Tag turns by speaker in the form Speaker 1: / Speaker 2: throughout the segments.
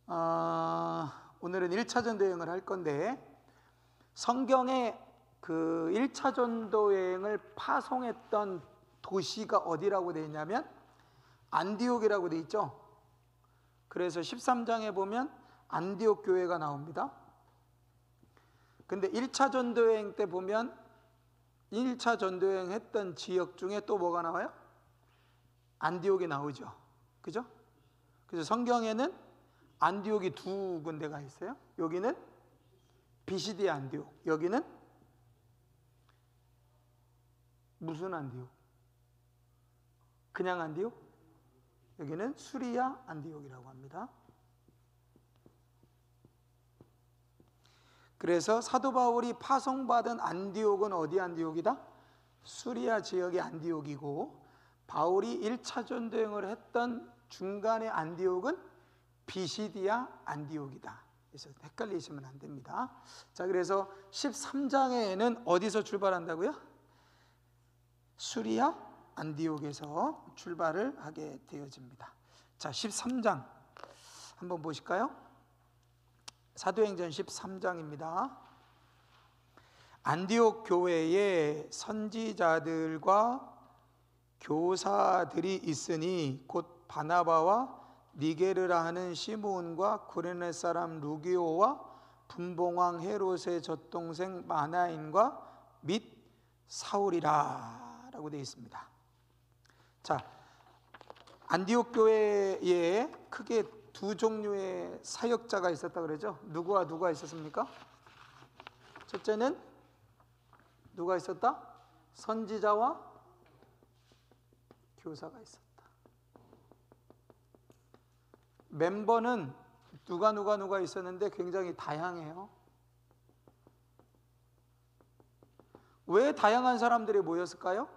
Speaker 1: 오늘은 1차 전도 여행을 할 건데, 성경에 그 1차 전도 여행을 파송했던 도시가 어디라고 되어 있냐면 안디옥이라고 되어 있죠. 그래서 13장에 보면 안디옥 교회가 나옵니다. 근데 1차 전도 여행 때 보면 1차 전도 여행 했던 지역 중에 또 뭐가 나와요? 안디옥이 나오죠. 그죠? 그래서 성경에는 안디옥이 두 군데가 있어요. 여기는 비시디아 안디옥, 여기는 무슨 안디옥? 그냥 안디옥? 여기는 수리아 안디옥이라고 합니다. 그래서 사도 바울이 파송받은 안디옥은 어디 안디옥이다? 수리아 지역의 안디옥이고, 바울이 1차 전도 여행을 했던 중간의 안디옥은 비시디아 안디옥이다. 그래서 헷갈리시면 안 됩니다. 자, 그래서 13장에는 어디서 출발한다고요? 수리아 안디옥에서 출발을 하게 되어집니다. 자, 13장 한번 보실까요? 사도행전 13장입니다. 안디옥 교회에 선지자들과 교사들이 있으니 곧 바나바와 니게르라 하는 시므온과 구레네 사람 루기오와 분봉왕 헤롯의 젖동생 마나인과 및 사울이라 라고 되어 있습니다. 자, 안디옥 교회에 크게 두 종류의 사역자가 있었다 그러죠. 누구와 누가 있었습니까? 첫째는 누가 있었다? 선지자와 교사가 있었다. 멤버는 누가 있었는데 굉장히 다양해요. 왜 다양한 사람들이 모였을까요?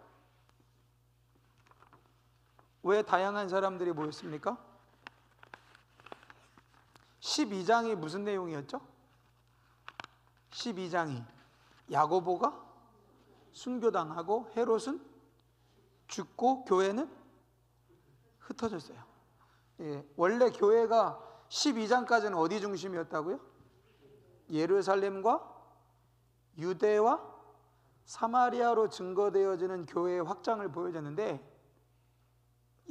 Speaker 1: 왜 다양한 사람들이 모였습니까? 12장이 무슨 내용이었죠? 12장이 야고보가 순교당하고 헤롯은 죽고 교회는 흩어졌어요. 예, 원래 교회가 12장까지는 어디 중심이었다고요? 예루살렘과 유대와 사마리아로 증거되어지는 교회의 확장을 보여줬는데,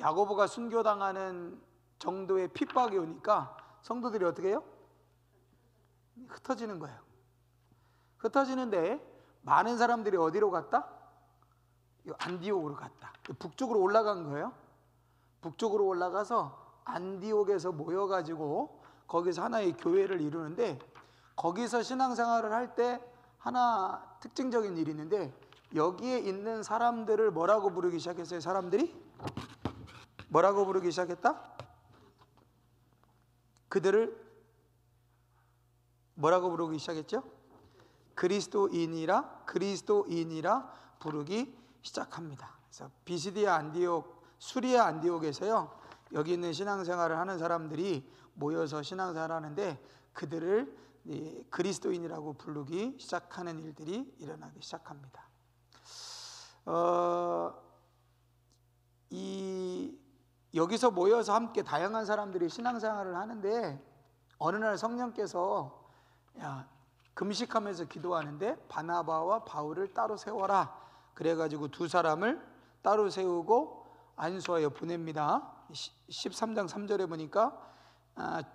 Speaker 1: 야고보가 순교당하는 정도의 핍박이 오니까 성도들이 어떻게 해요? 흩어지는 거예요. 흩어지는데 많은 사람들이 어디로 갔다? 안디옥으로 갔다. 북쪽으로 올라간 거예요. 북쪽으로 올라가서 안디옥에서 모여가지고 거기서 하나의 교회를 이루는데, 거기서 신앙생활을 할 때 하나 특징적인 일이 있는데, 여기에 있는 사람들을 뭐라고 부르기 시작했어요? 사람들이 뭐라고 부르기 시작했다? 그들을 뭐라고 부르기 시작했죠? 그리스도인이라 부르기 시작합니다. 그래서 비시디아 안디옥, 수리아 안디옥에서요, 여기 있는 신앙생활을 하는 사람들이 모여서 신앙생활을 하는데 그들을 그리스도인이라고 부르기 시작하는 일들이 일어나기 시작합니다. 여기서 모여서 함께 다양한 사람들이 신앙생활을 하는데, 어느 날 성령께서 금식하면서 기도하는데 바나바와 바울을 따로 세워라, 그래가지고 두 사람을 따로 세우고 안수하여 보냅니다. 13장 3절에 보니까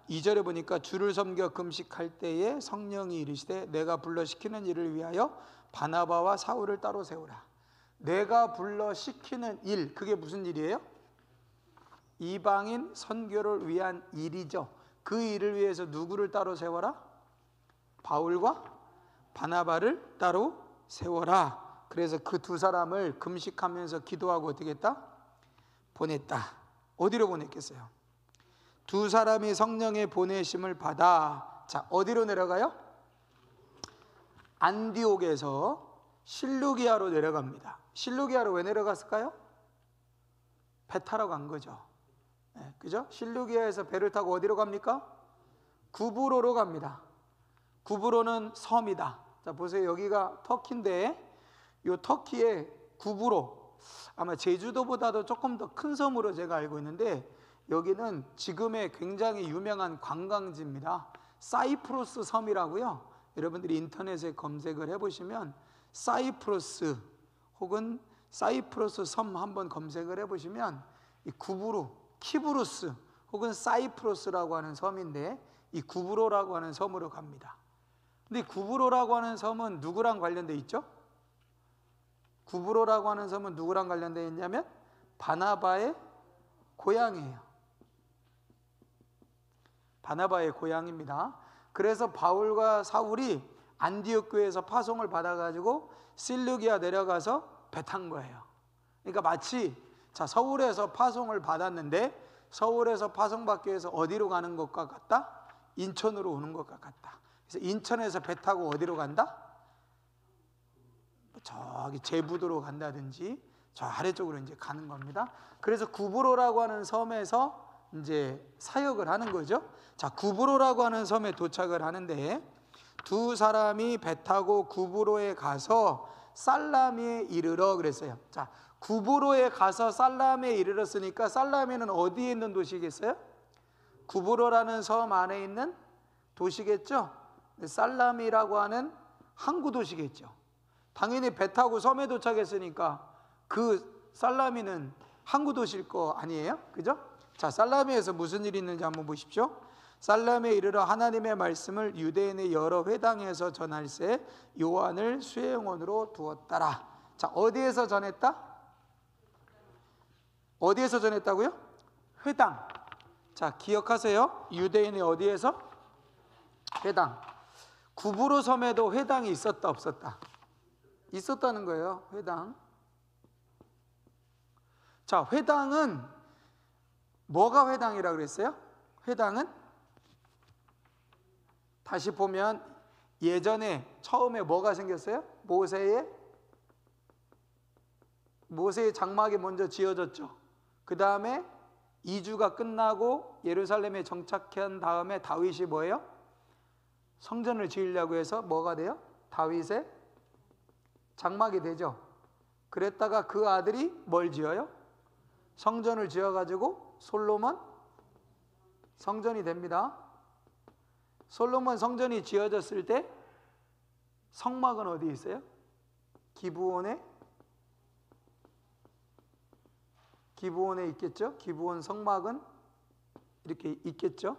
Speaker 1: 2절에 보니까 주를 섬겨 금식할 때에 성령이 이르시되 내가 불러 시키는 일을 위하여 바나바와 사울을 따로 세우라. 내가 불러 시키는 일, 그게 무슨 일이에요? 이방인 선교를 위한 일이죠. 그 일을 위해서 누구를 따로 세워라? 바울과 바나바를 따로 세워라. 그래서 그 두 사람을 금식하면서 기도하고 어떻게 했다? 보냈다. 어디로 보냈겠어요? 두 사람이 성령의 보내심을 받아, 자, 어디로 내려가요? 안디옥에서 실루기아로 내려갑니다. 실루기아로 왜 내려갔을까요? 배 타러 간 거죠. 네, 그죠? 실루기아에서 배를 타고 어디로 갑니까? 구브로로 갑니다. 구브로는 섬이다. 자, 보세요. 여기가 터키인데, 이 터키의 구브로, 아마 제주도보다도 조금 더 큰 섬으로 제가 알고 있는데, 여기는 지금의 굉장히 유명한 관광지입니다. 사이프러스 섬이라고요. 여러분들이 인터넷에 검색을 해보시면 사이프러스 혹은 사이프러스 섬 한번 검색을 해보시면 이 구브로, 키브루스 혹은 사이프러스라고 하는 섬인데 이 구브로라고 하는 섬으로 갑니다. 근데 구브로라고 하는 섬은 누구랑 관련되어 있죠? 구브로라고 하는 섬은 누구랑 관련되어 있냐면 바나바의 고향이에요. 바나바의 고향입니다. 그래서 바울과 사울이 안디옥 교회에서 파송을 받아가지고 실루기아 내려가서 배 탄 거예요. 그러니까 마치 자 서울에서 파송을 받았는데 서울에서 파송받기 위해서 어디로 가는 것과 같다? 인천으로 오는 것과 같다. 그래서 인천에서 배 타고 어디로 간다? 저기 제부도로 간다든지 저 아래쪽으로 이제 가는 겁니다. 그래서 구브로라고 하는 섬에서 이제 사역을 하는 거죠. 자, 구브로라고 하는 섬에 도착을 하는데 두 사람이 배 타고 구브로에 가서 살라미에 이르러 그랬어요. 자, 구브로에 가서 살라미에 이르렀으니까 살라미는 어디에 있는 도시겠어요? 구브로라는 섬 안에 있는 도시겠죠. 살라미라고 하는 항구 도시겠죠. 당연히 배 타고 섬에 도착했으니까 그 살라미는 항구 도시일 거 아니에요? 그죠? 자, 살라미에서 무슨 일이 있는지 한번 보십시오. 살라미에 이르러 하나님의 말씀을 유대인의 여러 회당에서 전할세 요한을 수행원으로 두었더라. 자, 어디에서 전했다? 어디에서 전했다고요? 회당. 자, 기억하세요. 유대인의 어디에서? 회당. 구브로 섬에도 회당이 있었다 없었다? 있었다는 거예요. 회당. 자, 회당은 뭐가 회당이라고 그랬어요? 회당은 다시 보면 예전에 처음에 뭐가 생겼어요? 모세의 장막이 먼저 지어졌죠. 그 다음에 이주가 끝나고 예루살렘에 정착한 다음에 다윗이 뭐예요? 성전을 지으려고 해서 뭐가 돼요? 다윗의 장막이 되죠. 그랬다가 그 아들이 뭘 지어요? 성전을 지어가지고 솔로몬 성전이 됩니다. 솔로몬 성전이 지어졌을 때 성막은 어디 있어요? 기브온에 있겠죠. 기브온 성막은 이렇게 있겠죠.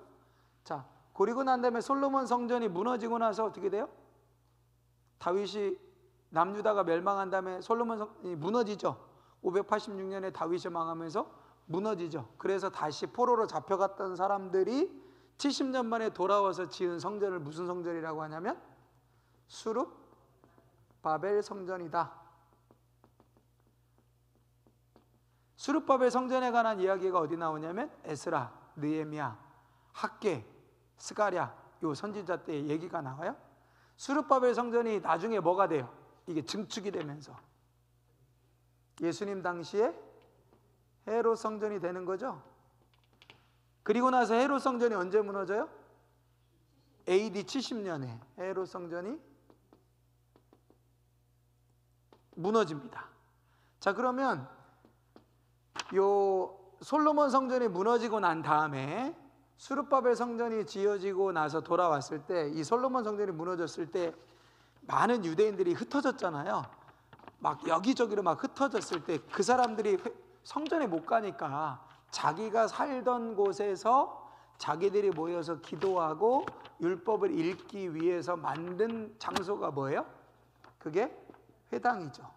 Speaker 1: 자, 그리고 난 다음에 솔로몬 성전이 무너지고 나서 어떻게 돼요? 다윗이 남유다가 멸망한 다음에 솔로몬 성전이 무너지죠. 586년에 다윗이 망하면서 무너지죠. 그래서 다시 포로로 잡혀갔던 사람들이 70년 만에 돌아와서 지은 성전을 무슨 성전이라고 하냐면 수룹바벨 성전이다. 수룹바벨 성전에 관한 이야기가 어디 나오냐면 에스라, 느헤미야, 학개, 스가랴 요 선지자 때 얘기가 나와요. 수룹바벨 성전이 나중에 뭐가 돼요? 이게 증축이 되면서 예수님 당시에 헤롯 성전이 되는 거죠. 그리고 나서 헤롯 성전이 언제 무너져요? AD 70년에 헤롯 성전이 무너집니다. 자, 그러면 요 솔로몬 성전이 무너지고 난 다음에 수룹바벨 성전이 지어지고 나서 돌아왔을 때 이 솔로몬 성전이 무너졌을 때 많은 유대인들이 흩어졌잖아요. 막 여기저기로 막 흩어졌을 때 그 사람들이 성전에 못 가니까 자기가 살던 곳에서 자기들이 모여서 기도하고 율법을 읽기 위해서 만든 장소가 뭐예요? 그게 회당이죠.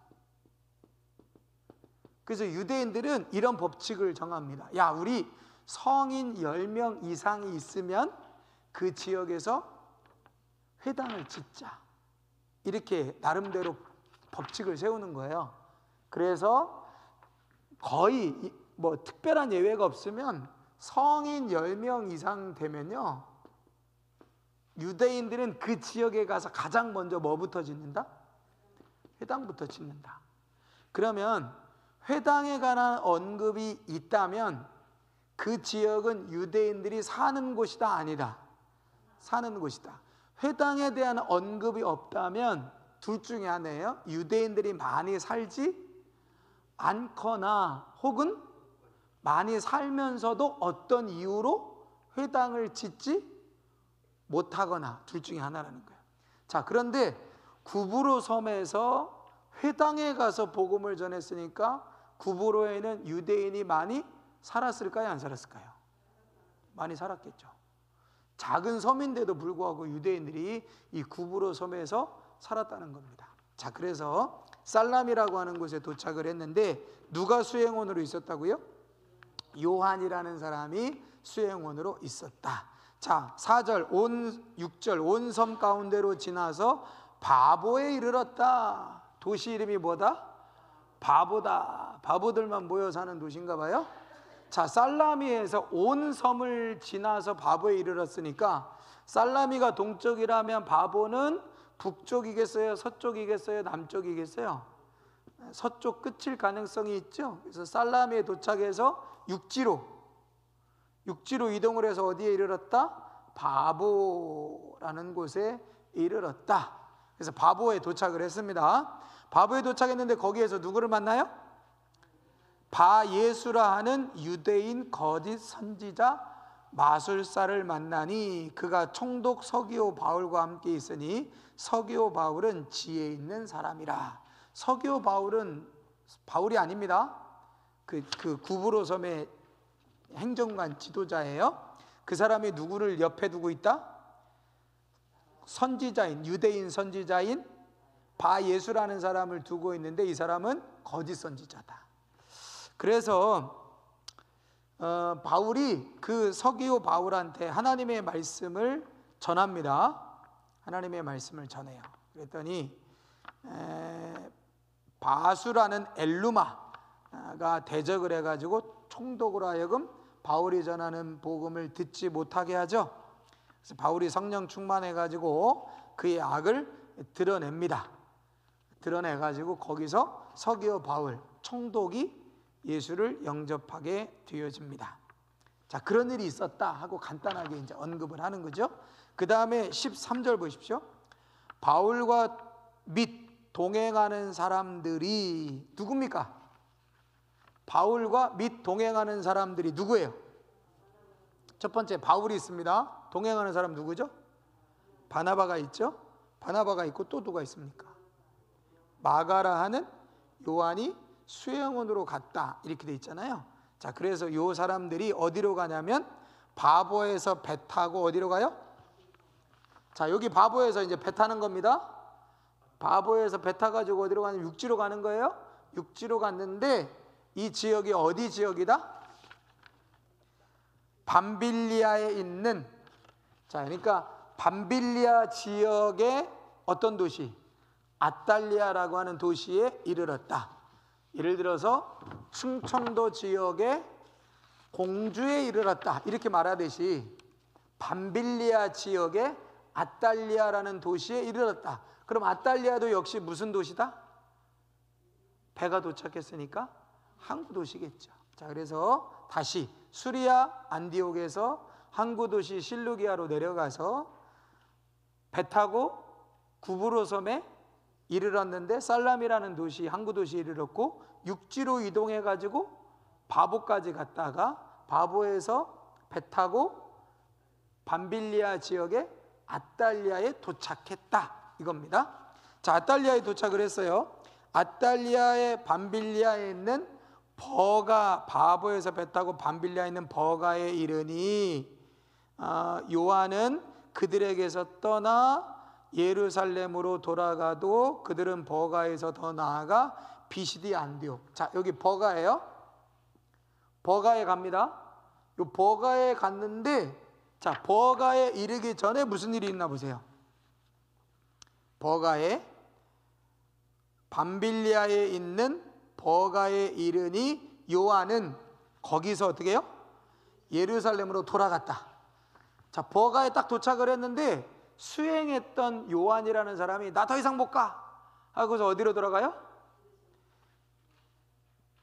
Speaker 1: 그래서 유대인들은 이런 법칙을 정합니다. 야, 우리 성인 10명 이상이 있으면 그 지역에서 회당을 짓자. 이렇게 나름대로 법칙을 세우는 거예요. 그래서 거의 뭐 특별한 예외가 없으면 성인 10명 이상 되면요, 유대인들은 그 지역에 가서 가장 먼저 뭐부터 짓는다? 회당부터 짓는다. 그러면 회당에 관한 언급이 있다면 그 지역은 유대인들이 사는 곳이다, 아니다? 사는 곳이다. 회당에 대한 언급이 없다면 둘 중에 하나예요. 유대인들이 많이 살지 않거나 혹은 많이 살면서도 어떤 이유로 회당을 짓지 못하거나 둘 중에 하나라는 거예요. 자, 그런데 구브로 섬에서 회당에 가서 복음을 전했으니까 구브로에는 유대인이 많이 살았을까요? 안 살았을까요? 많이 살았겠죠. 작은 섬인데도 불구하고 유대인들이 이 구브로 섬에서 살았다는 겁니다. 자, 그래서 살람이라고 하는 곳에 도착을 했는데 누가 수행원으로 있었다고요? 요한이라는 사람이 수행원으로 있었다. 자, 4절 6절 온 섬 가운데로 지나서 바보에 이르렀다. 도시 이름이 뭐다? 바보다. 바보들만 모여 사는 도시인가 봐요. 자, 살라미에서 온 섬을 지나서 바보에 이르렀으니까 살라미가 동쪽이라면 바보는 북쪽이겠어요? 서쪽이겠어요? 남쪽이겠어요? 서쪽 끝일 가능성이 있죠. 그래서 살라미에 도착해서 육지로 이동을 해서 어디에 이르렀다? 바보라는 곳에 이르렀다. 그래서 바보에 도착을 했습니다. 바보에 도착했는데 거기에서 누구를 만나요? 바예수라 하는 유대인 거짓 선지자 마술사를 만나니 그가 총독 서기오 바울과 함께 있으니 서기오 바울은 지혜 있는 사람이라. 서기오 바울은 바울이 아닙니다. 그 구브로 섬의 행정관 지도자예요. 그 사람이 누구를 옆에 두고 있다? 선지자인, 유대인 선지자인 바예수라는 사람을 두고 있는데 이 사람은 거짓 선지자다. 그래서 바울이 그 서기오 바울한테 하나님의 말씀을 전합니다. 하나님의 말씀을 전해요. 그랬더니 바수라는 엘루마가 대적을 해가지고 총독으로 하여금 바울이 전하는 복음을 듣지 못하게 하죠. 그래서 바울이 성령 충만해가지고 그의 악을 드러냅니다. 드러내가지고 거기서 서기오 바울 총독이 예수를 영접하게 되어집니다. 자, 그런 일이 있었다 하고 간단하게 이제 언급을 하는 거죠. 그 다음에 13절 보십시오. 바울과 및 동행하는 사람들이 누굽니까? 바울과 및 동행하는 사람들이 누구예요? 첫 번째 바울이 있습니다. 동행하는 사람 누구죠? 바나바가 있죠. 바나바가 있고 또 누가 있습니까? 마가라 하는 요한이 수행원으로 갔다 이렇게 돼 있잖아요. 자, 그래서 이 사람들이 어디로 가냐면 바보에서 배 타고 어디로 가요? 자, 여기 바보에서 이제 배 타는 겁니다. 바보에서 배 타가지고 어디로 가냐면 육지로 가는 거예요. 육지로 갔는데 이 지역이 어디 지역이다? 밤빌리아에 있는, 자, 그러니까 밤빌리아 지역의 어떤 도시? 아탈리아라고 하는 도시에 이르렀다. 예를 들어서 충청도 지역의 공주에 이르렀다 이렇게 말하듯이 밤빌리아 지역의 아탈리아라는 도시에 이르렀다. 그럼 아탈리아도 역시 무슨 도시다? 배가 도착했으니까 항구 도시겠죠. 자, 그래서 다시 수리아 안디옥에서 항구 도시 실루기아로 내려가서 배 타고 구브로 섬에 이르렀는데 살람이라는 도시, 항구 도시에 이르렀고 육지로 이동해 가지고 바보까지 갔다가 바보에서 배 타고 밤빌리아 지역의 아탈리아에 도착했다 이겁니다. 자, 아탈리아에 도착을 했어요. 아탈리아의 밤빌리아에 있는 버가, 바보에서 배 타고 밤빌리아에 있는 버가에 이르니 요한은 그들에게서 떠나 예루살렘으로 돌아가도 그들은 버가에서 더 나아가 비시디 안디옥. 자, 여기 버가예요. 버가에 갑니다. 요 버가에 갔는데, 자, 버가에 이르기 전에 무슨 일이 있나 보세요. 버가에 밤빌리아에 있는 버가에 이르니 요한은 거기서 어떻게 해요? 예루살렘으로 돌아갔다. 자, 버가에 딱 도착을 했는데 수행했던 요한이라는 사람이 나 더 이상 못 가 하고서 어디로 돌아가요?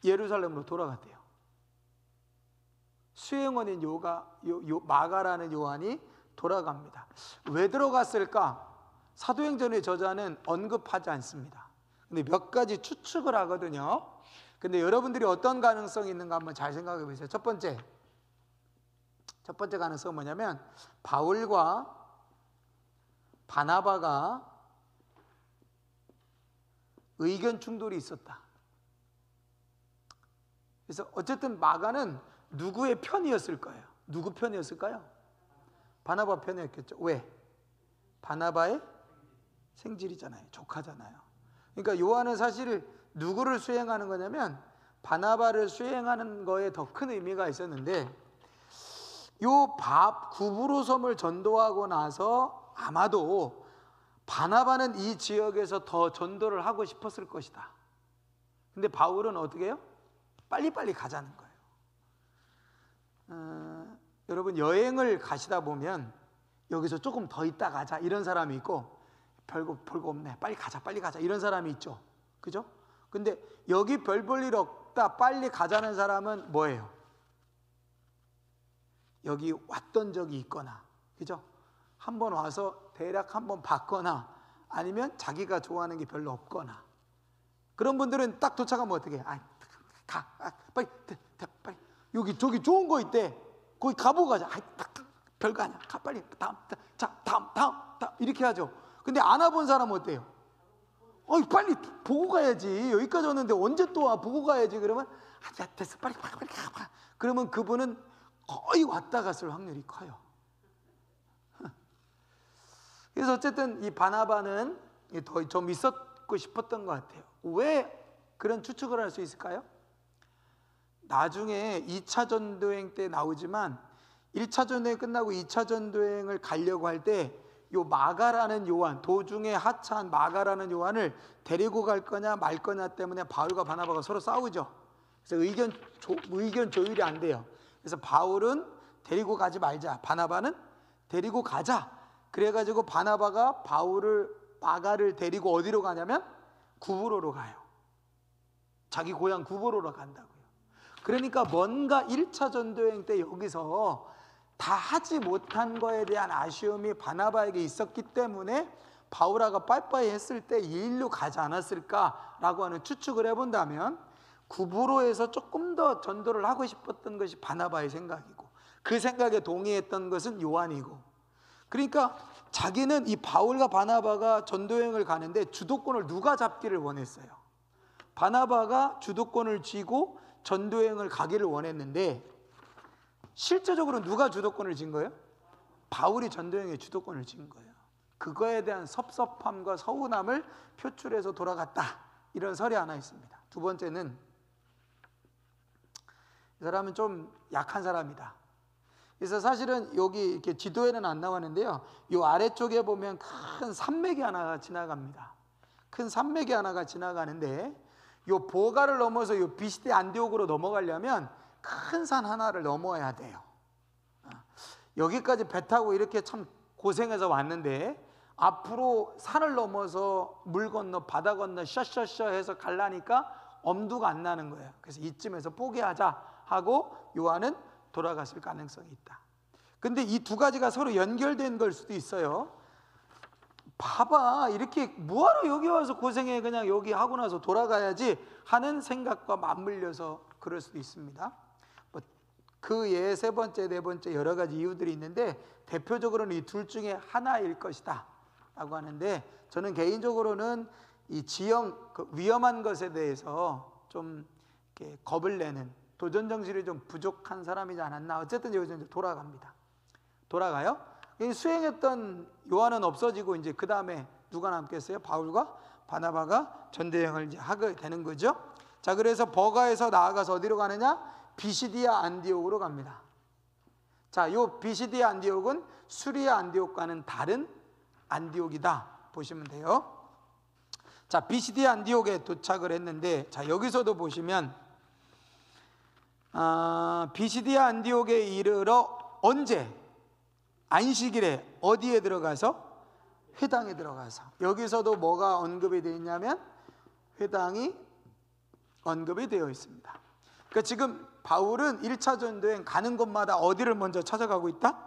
Speaker 1: 예루살렘으로 돌아갔대요. 수행원인 마가라는 요한이 돌아갑니다. 왜 들어갔을까? 사도행전의 저자는 언급하지 않습니다. 근데 몇 가지 추측을 하거든요. 근데 여러분들이 어떤 가능성이 있는가 한번 잘 생각해 보세요. 첫 번째 가능성은 뭐냐면 바울과 바나바가 의견 충돌이 있었다. 그래서 어쨌든 마가는 누구의 편이었을 거예요? 누구 편이었을까요? 바나바 편이었겠죠. 왜? 바나바의 생질이잖아요. 조카잖아요. 그러니까 요한은 사실 누구를 수행하는 거냐면 바나바를 수행하는 거에 더 큰 의미가 있었는데, 요 구브로 섬을 전도하고 나서 아마도 바나바는 이 지역에서 더 전도를 하고 싶었을 것이다. 근데 바울은 어떻게 해요? 빨리빨리 가자는 거예요. 여러분, 여행을 가시다 보면 여기서 조금 더 있다 가자 이런 사람이 있고, 별거 없네, 빨리 가자 이런 사람이 있죠. 그죠? 근데 여기 별 볼 일 없다, 빨리 가자는 사람은 뭐예요? 여기 왔던 적이 있거나, 그죠? 한번 와서 대략 한번 봤거나, 아니면 자기가 좋아하는 게 별로 없거나, 그런 분들은 딱 도착하면 어떻게 해? 빨리 여기 저기 좋은 거 있대, 거기 가보고 가자. 별거 아니야, 가 빨리. 다음 이렇게 하죠. 근데 안 와본 사람은 어때요? 빨리 보고 가야지, 여기까지 왔는데 언제 또 와, 보고 가야지. 그러면 됐어, 빨리 가. 그러면 그분은 거의 왔다 갔을 확률이 커요. 그래서 어쨌든 이 바나바는 더 좀 있었고 싶었던 것 같아요. 왜 그런 추측을 할 수 있을까요? 나중에 2차 전도행 때 나오지만 1차 전도행 끝나고 2차 전도행을 가려고 할 때 요 마가라는 요한, 도중에 하차한 마가라는 요한을 데리고 갈 거냐 말 거냐 때문에 바울과 바나바가 서로 싸우죠. 그래서 의견 조율이 안 돼요. 그래서 바울은 데리고 가지 말자, 바나바는 데리고 가자. 그래가지고 바나바가 마가를 데리고 어디로 가냐면 구브로로 가요. 자기 고향 구브로로 간다고요. 그러니까 뭔가 1차 전도행 때 여기서 다 하지 못한 거에 대한 아쉬움이 바나바에게 있었기 때문에 바울아가 빠이빠이 했을 때 이 일로 가지 않았을까라고 하는 추측을 해본다면, 구브로에서 조금 더 전도를 하고 싶었던 것이 바나바의 생각이고, 그 생각에 동의했던 것은 요한이고, 그러니까 자기는 이 바울과 바나바가 전도여행을 가는데 주도권을 누가 잡기를 원했어요? 바나바가 주도권을 쥐고 전도여행을 가기를 원했는데, 실제적으로 누가 주도권을 쥔 거예요? 바울이 전도여행의 주도권을 쥔 거예요. 그거에 대한 섭섭함과 서운함을 표출해서 돌아갔다, 이런 설이 하나 있습니다. 두 번째는, 이 사람은 좀 약한 사람이다. 그래서 사실은 여기 이렇게 지도에는 안 나왔는데요, 이 아래쪽에 보면 큰 산맥이 하나가 지나갑니다. 큰 산맥이 하나가 지나가는데, 이 보가를 넘어서 이 비시디 안디옥으로 넘어가려면 큰 산 하나를 넘어야 돼요. 여기까지 배 타고 이렇게 참 고생해서 왔는데, 앞으로 산을 넘어서 물 건너 바다 건너 셔셔셔 해서 가려니까 엄두가 안 나는 거예요. 그래서 이쯤에서 포기하자 하고 요한은 돌아갔을 가능성이 있다. 근데 이 두 가지가 서로 연결된 걸 수도 있어요. 봐봐, 이렇게 뭐하러 여기 와서 고생해, 그냥 여기 하고 나서 돌아가야지 하는 생각과 맞물려서 그럴 수도 있습니다. 그 외에 세 번째, 네 번째 여러 가지 이유들이 있는데, 대표적으로는 이 둘 중에 하나일 것이다 라고 하는데, 저는 개인적으로는 이 지형, 위험한 것에 대해서 좀 이렇게 겁을 내는, 도전 정신이 좀 부족한 사람이지 않았나. 어쨌든 여기서 돌아가요. 수행했던 요한은 없어지고, 이제 그 다음에 누가 남겠어요? 바울과 바나바가 전도여행을 이제 하게 되는 거죠. 자, 그래서 버가에서 나아가서 어디로 가느냐? 비시디아 안디옥으로 갑니다. 자, 요 비시디아 안디옥은 수리아 안디옥과는 다른 안디옥이다 보시면 돼요. 자, 비시디아 안디옥에 도착을 했는데, 자, 여기서도 보시면 비시디아 안디옥에 이르러 언제? 안식일에 어디에 들어가서? 회당에 들어가서. 여기서도 뭐가 언급이 되어 있냐면 회당이 언급이 되어 있습니다. 그러니까 지금 바울은 1차 전도행 가는 곳마다 어디를 먼저 찾아가고 있다?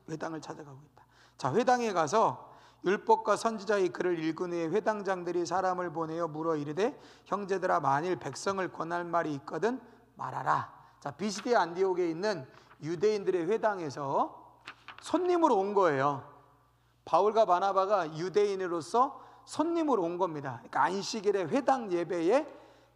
Speaker 1: 회당을 찾아가고 있다. 자, 회당에 가서 율법과 선지자의 글을 읽은 후에 회당장들이 사람을 보내어 물어 이르되 형제들아 만일 백성을 권할 말이 있거든 말하라. 자, 비시디아 안디옥에 있는 유대인들의 회당에서 손님으로 온 거예요. 바울과 바나바가 유대인으로서 손님으로 온 겁니다. 그러니까 안식일에 회당 예배에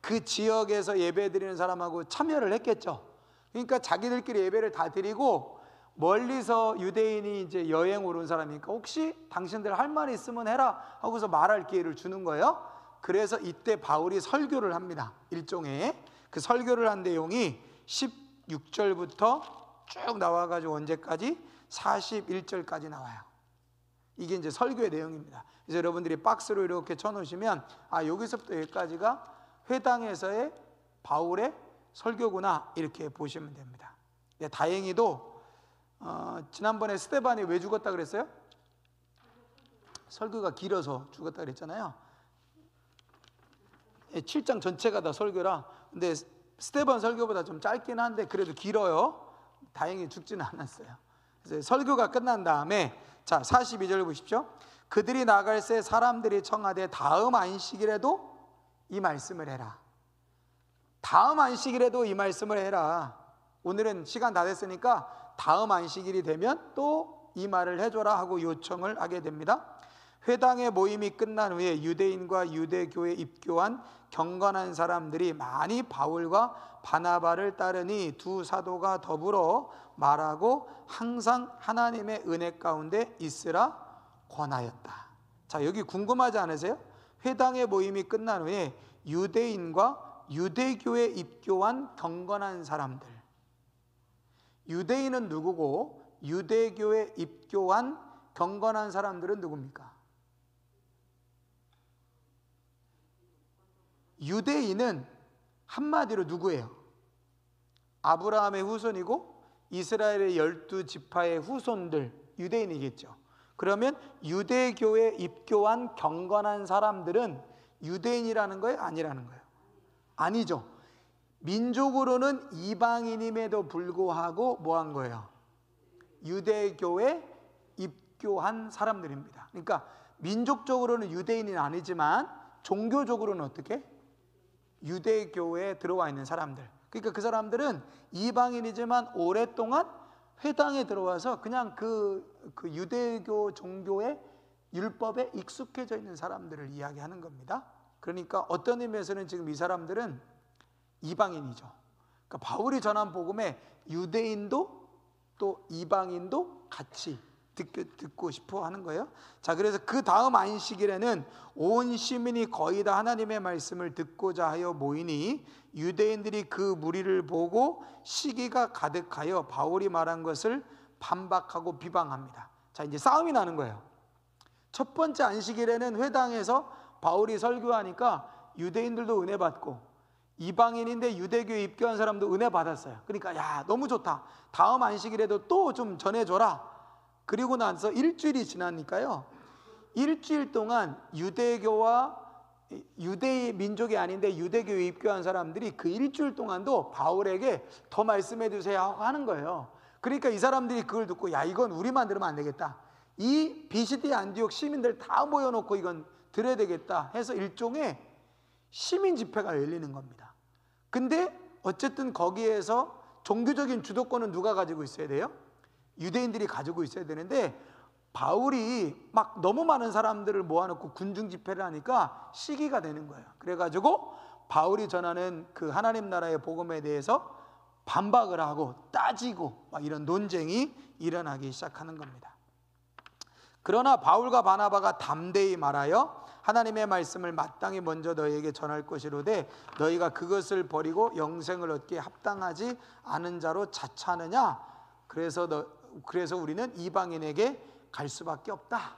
Speaker 1: 그 지역에서 예배 드리는 사람하고 참여를 했겠죠. 그러니까 자기들끼리 예배를 다 드리고 멀리서 유대인이 이제 여행으로 온 사람이니까 혹시 당신들 할 말 있으면 해라 하고서 말할 기회를 주는 거예요. 그래서 이때 바울이 설교를 합니다. 일종의 그 설교를 한 내용이 16절부터 쭉 나와가지고 언제까지? 41절까지 나와요. 이게 이제 설교의 내용입니다. 그래서 여러분들이 박스로 이렇게 쳐놓으시면 아, 여기서부터 여기까지가 회당에서의 바울의 설교구나 이렇게 보시면 됩니다. 네, 다행히도 지난번에 스데반이 왜 죽었다 그랬어요? 설교가 길어서 죽었다 그랬잖아요. 7장 전체가 다 설교라. 근데 스데반 설교보다 좀 짧긴 한데 그래도 길어요. 다행히 죽지는 않았어요. 그래서 설교가 끝난 다음에 자 42절 보십시오. 그들이 나갈새 사람들이 청하되 다음 안식일에도 이 말씀을 해라. 다음 안식일에도 이 말씀을 해라. 오늘은 시간 다 됐으니까 다음 안식일이 되면 또 이 말을 해줘라 하고 요청을 하게 됩니다. 회당의 모임이 끝난 후에 유대인과 유대교에 입교한 경건한 사람들이 많이 바울과 바나바를 따르니 두 사도가 더불어 말하고 항상 하나님의 은혜 가운데 있으라 권하였다. 자, 여기 궁금하지 않으세요? 회당의 모임이 끝난 후에 유대인과 유대교에 입교한 경건한 사람들. 유대인은 누구고 유대교에 입교한 경건한 사람들은 누굽니까? 유대인은 한마디로 누구예요? 아브라함의 후손이고 이스라엘의 12지파의 후손들, 유대인이겠죠. 그러면 유대교에 입교한 경건한 사람들은 유대인이라는 거예요? 아니라는 거예요? 아니죠. 민족으로는 이방인임에도 불구하고 뭐 한 거예요? 유대교에 입교한 사람들입니다. 그러니까 민족적으로는 유대인은 아니지만 종교적으로는 어떻게? 유대교에 들어와 있는 사람들. 그러니까 그 사람들은 이방인이지만 오랫동안 회당에 들어와서 그냥 그 유대교 종교의 율법에 익숙해져 있는 사람들을 이야기하는 겁니다. 그러니까 어떤 의미에서는 지금 이 사람들은 이방인이죠. 그러니까 바울이 전한 복음에 유대인도 또 이방인도 같이 듣고 싶어 하는 거예요. 자, 그래서 그 다음 안식일에는 온 시민이 거의 다 하나님의 말씀을 듣고자 하여 모이니 유대인들이 그 무리를 보고 시기가 가득하여 바울이 말한 것을 반박하고 비방합니다. 자, 이제 싸움이 나는 거예요. 첫 번째 안식일에는 회당에서 바울이 설교하니까 유대인들도 은혜 받고 이방인인데 유대교에 입교한 사람도 은혜 받았어요. 그러니까 야, 너무 좋다. 다음 안식일에도 또 좀 전해줘라. 그리고 나서 일주일이 지나니까요, 일주일 동안 유대교와 유대 민족이 아닌데 유대교에 입교한 사람들이 그 일주일 동안도 바울에게 더 말씀해 주세요 하고 하는 거예요. 그러니까 이 사람들이 그걸 듣고 야, 이건 우리만 들으면 안 되겠다. 이 비시디아 안디옥 시민들 다 모여놓고 이건 들어야 되겠다 해서 일종의 시민 집회가 열리는 겁니다. 근데 어쨌든 거기에서 종교적인 주도권은 누가 가지고 있어야 돼요? 유대인들이 가지고 있어야 되는데 바울이 막 너무 많은 사람들을 모아놓고 군중 집회를 하니까 시기가 되는 거예요. 그래가지고 바울이 전하는 그 하나님 나라의 복음에 대해서 반박을 하고 따지고 막 이런 논쟁이 일어나기 시작하는 겁니다. 그러나 바울과 바나바가 담대히 말하여 하나님의 말씀을 마땅히 먼저 너희에게 전할 것이로되 너희가 그것을 버리고 영생을 얻기에 합당하지 않은 자로 자처하느냐. 그래서 우리는 이방인에게 갈 수밖에 없다.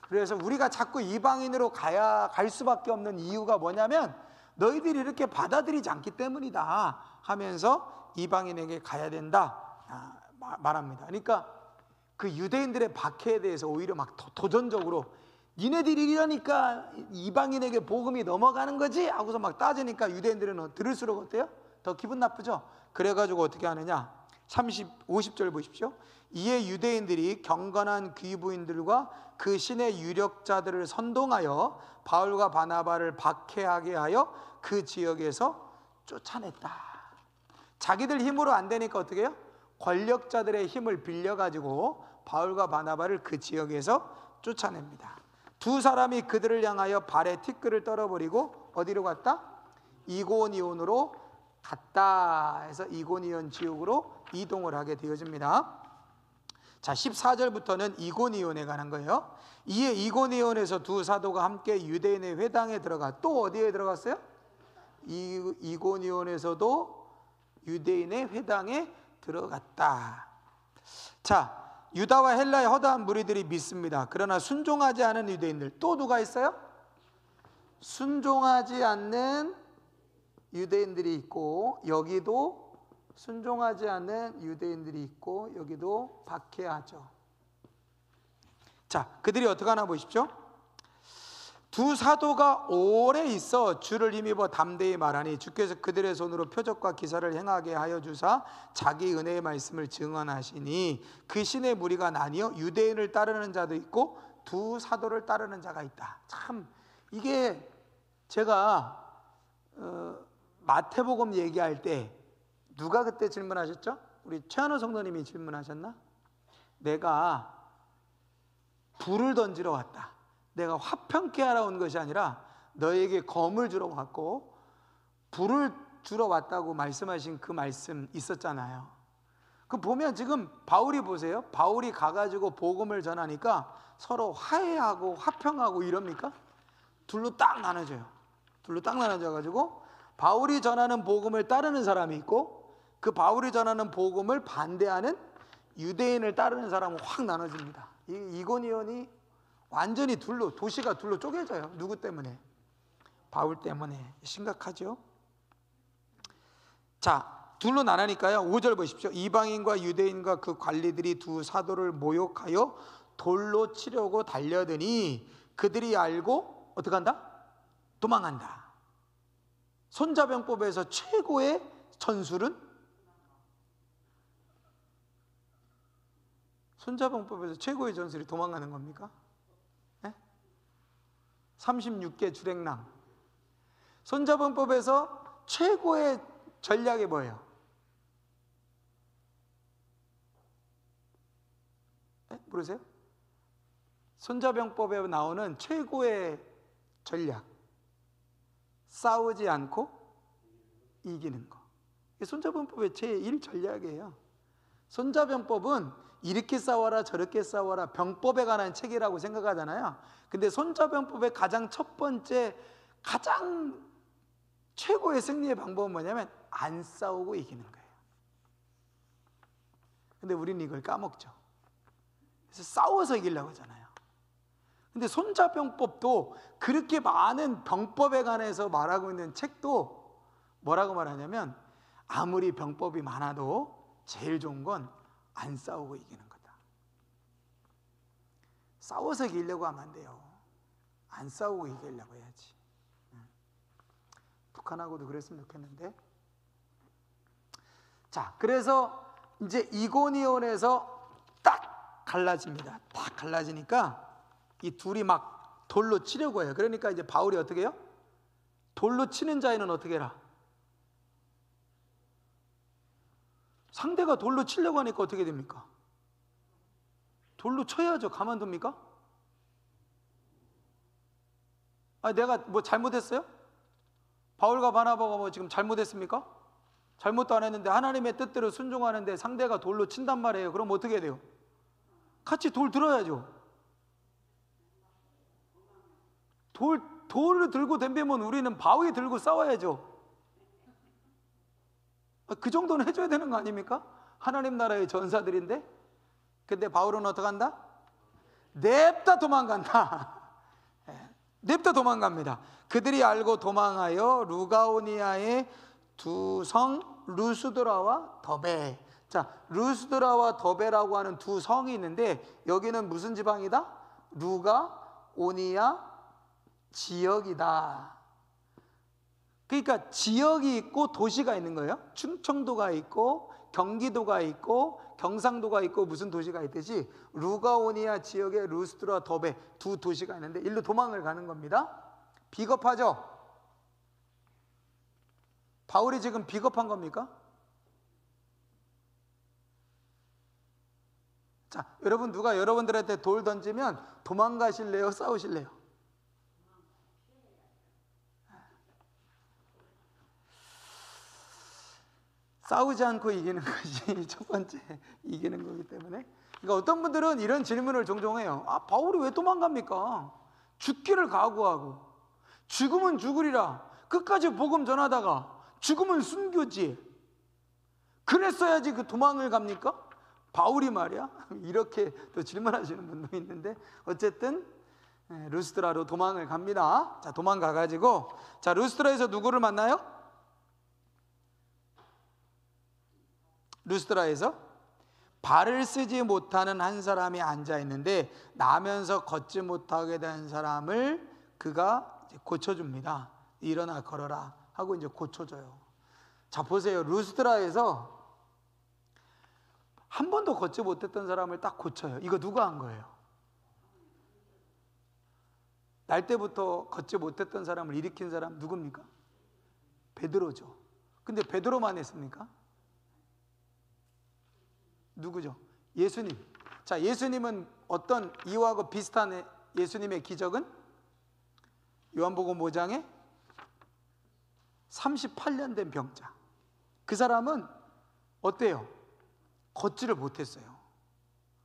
Speaker 1: 그래서 우리가 자꾸 이방인으로 갈 수밖에 없는 이유가 뭐냐면 너희들이 이렇게 받아들이지 않기 때문이다 하면서 이방인에게 가야 된다 말합니다. 그러니까 그 유대인들의 박해에 대해서 오히려 막 도전적으로 니네들이 이러니까 이방인에게 복음이 넘어가는 거지 하고서 막 따지니까 유대인들은 들을수록 어때요? 더 기분 나쁘죠? 그래가지고 어떻게 하느냐? 50절 보십시오. 이에 유대인들이 경건한 귀부인들과 그 신의 유력자들을 선동하여 바울과 바나바를 박해하게 하여 그 지역에서 쫓아냈다. 자기들 힘으로 안 되니까 어떻게 해요? 권력자들의 힘을 빌려가지고 바울과 바나바를 그 지역에서 쫓아냅니다. 두 사람이 그들을 향하여 발에 티끌을 떨어버리고 어디로 갔다? 이고니온으로 갔다 해서 이고니온 지역으로 이동을 하게 되어집니다. 자, 14절부터는 이고니온에 관한 거예요. 이에 이고니온에서 두 사도가 함께 유대인의 회당에 들어가. 또 어디에 들어갔어요? 이고니온에서도 유대인의 회당에 들어갔다. 자, 유다와 헬라의 허다한 무리들이 믿습니다. 그러나 순종하지 않은 유대인들, 또 누가 있어요? 순종하지 않는 유대인들이 있고, 여기도 순종하지 않는 유대인들이 있고, 여기도 박해하죠. 자, 그들이 어떻게 하나 보십시오. 두 사도가 오래 있어 주를 힘입어 담대히 말하니 주께서 그들의 손으로 표적과 기사를 행하게 하여 주사 자기 은혜의 말씀을 증언하시니 그 신의 무리가 나뉘어 유대인을 따르는 자도 있고 두 사도를 따르는 자가 있다. 참 이게 제가 마태복음 얘기할 때 누가 그때 질문하셨죠? 우리 최한호 성도님이 질문하셨나? 내가 불을 던지러 왔다. 내가 화평케 하러 온 것이 아니라 너에게 검을 주러 왔고 불을 주러 왔다고 말씀하신 그 말씀 있었잖아요. 그 보면 지금 바울이 보세요. 바울이 가가지고 복음을 전하니까 서로 화해하고 화평하고 이럽니까? 둘로 딱 나눠져요. 둘로 딱 나눠져가지고 바울이 전하는 복음을 따르는 사람이 있고 그 바울이 전하는 복음을 반대하는 유대인을 따르는 사람은 확 나눠집니다. 이고니온이 완전히 둘로, 도시가 둘로 쪼개져요. 누구 때문에? 바울 때문에. 심각하죠? 자, 둘로 나누니까요. 5절 보십시오. 이방인과 유대인과 그 관리들이 두 사도를 모욕하여 돌로 치려고 달려드니 그들이 알고 어떻게 한다? 도망한다. 손자병법에서 최고의 전술은? 손자병법에서 최고의 전술이 도망가는 겁니까? 36개 주랭랑. 손자병법에서 최고의 전략이 뭐예요? 모르세요? 손자병법에 나오는 최고의 전략, 싸우지 않고 이기는 거. 이게 손자병법의 제1 전략이에요. 손자병법은 이렇게 싸워라 저렇게 싸워라 병법에 관한 책이라고 생각하잖아요. 근데 손자병법의 가장 첫 번째 가장 최고의 승리의 방법은 뭐냐면 안 싸우고 이기는 거예요. 근데 우리는 이걸 까먹죠. 그래서 싸워서 이기려고 하잖아요. 근데 손자병법도 그렇게 많은 병법에 관해서 말하고 있는 책도 뭐라고 말하냐면 아무리 병법이 많아도 제일 좋은 건 안 싸우고 이기는 거다. 싸워서 이기려고 하면 안 돼요. 안 싸우고 이기려고 해야지. 북한하고도 그랬으면 좋겠는데. 자, 그래서 이제 이고니온에서 딱 갈라집니다. 딱 갈라지니까 이 둘이 막 돌로 치려고 해요. 그러니까 이제 바울이 어떻게 해요? 돌로 치는 자에는 어떻게 해라? 상대가 돌로 치려고 하니까 어떻게 됩니까? 돌로 쳐야죠. 가만둡니까? 내가 뭐 잘못했어요? 바울과 바나바가 뭐 지금 잘못했습니까? 잘못도 안 했는데 하나님의 뜻대로 순종하는데 상대가 돌로 친단 말이에요. 그럼 어떻게 해야 돼요? 같이 돌 들어야죠. 돌을 들고 덤비면 우리는 바위 들고 싸워야죠. 그 정도는 해줘야 되는 거 아닙니까? 하나님 나라의 전사들인데. 근데 바울은 어떻게 한다? 냅다 도망간다. 냅다 도망갑니다. 그들이 알고 도망하여 루가오니아의 두 성 루스드라와 더베. 자, 루스드라와 더베라고 하는 두 성이 있는데 여기는 무슨 지방이다? 루가오니아 지역이다. 그러니까 지역이 있고 도시가 있는 거예요. 충청도가 있고 경기도가 있고 경상도가 있고 무슨 도시가 있듯이 루가오니아 지역에 루스드라 더베 두 도시가 있는데 일로 도망을 가는 겁니다. 비겁하죠? 바울이 지금 비겁한 겁니까? 자, 여러분 누가 여러분들한테 돌 던지면 도망가실래요? 싸우실래요? 싸우지 않고 이기는 것이 첫 번째 이기는 거기 때문에. 그러니까 어떤 분들은 이런 질문을 종종 해요. 아, 바울이 왜 도망갑니까? 죽기를 각오하고 죽으면 죽으리라 끝까지 복음 전하다가 죽으면 순교지 그랬어야지 그 도망을 갑니까? 바울이 말이야? 이렇게 또 질문하시는 분도 있는데 어쨌든 루스드라로 도망을 갑니다. 자, 도망가가지고 자, 루스드라에서 누구를 만나요? 루스드라에서 발을 쓰지 못하는 한 사람이 앉아 있는데 나면서 걷지 못하게 된 사람을 그가 이제 고쳐줍니다. 일어나 걸어라 하고 이제 고쳐줘요. 자, 보세요. 루스드라에서 한 번도 걷지 못했던 사람을 딱 고쳐요. 이거 누가 한 거예요? 날 때부터 걷지 못했던 사람을 일으킨 사람 누굽니까? 베드로죠. 근데 베드로만 했습니까? 누구죠? 예수님. 자, 예수님은 어떤 이와하고 비슷한 예수님의 기적은 요한복음 5장에 38년 된 병자. 그 사람은 어때요? 걷지를 못했어요.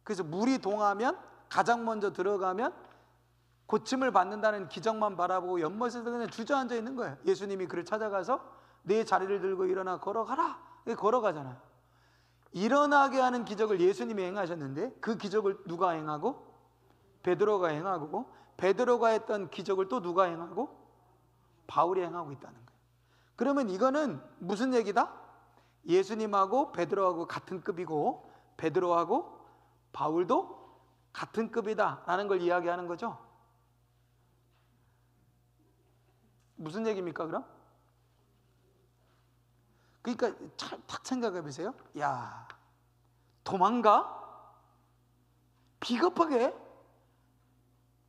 Speaker 1: 그래서 물이 동하면 가장 먼저 들어가면 고침을 받는다는 기적만 바라보고 연못에서 그냥 주저앉아 있는 거예요. 예수님이 그를 찾아가서 내 자리를 들고 일어나 걸어가라. 걸어가잖아요. 일어나게 하는 기적을 예수님이 행하셨는데 그 기적을 누가 행하고? 베드로가 행하고 베드로가 했던 기적을 또 누가 행하고? 바울이 행하고 있다는 거예요. 그러면 이거는 무슨 얘기다? 예수님하고 베드로하고 같은 급이고 베드로하고 바울도 같은 급이다 라는 걸 이야기하는 거죠. 무슨 얘기입니까 그럼? 그러니까 탁 생각해 보세요. 야, 도망가? 비겁하게?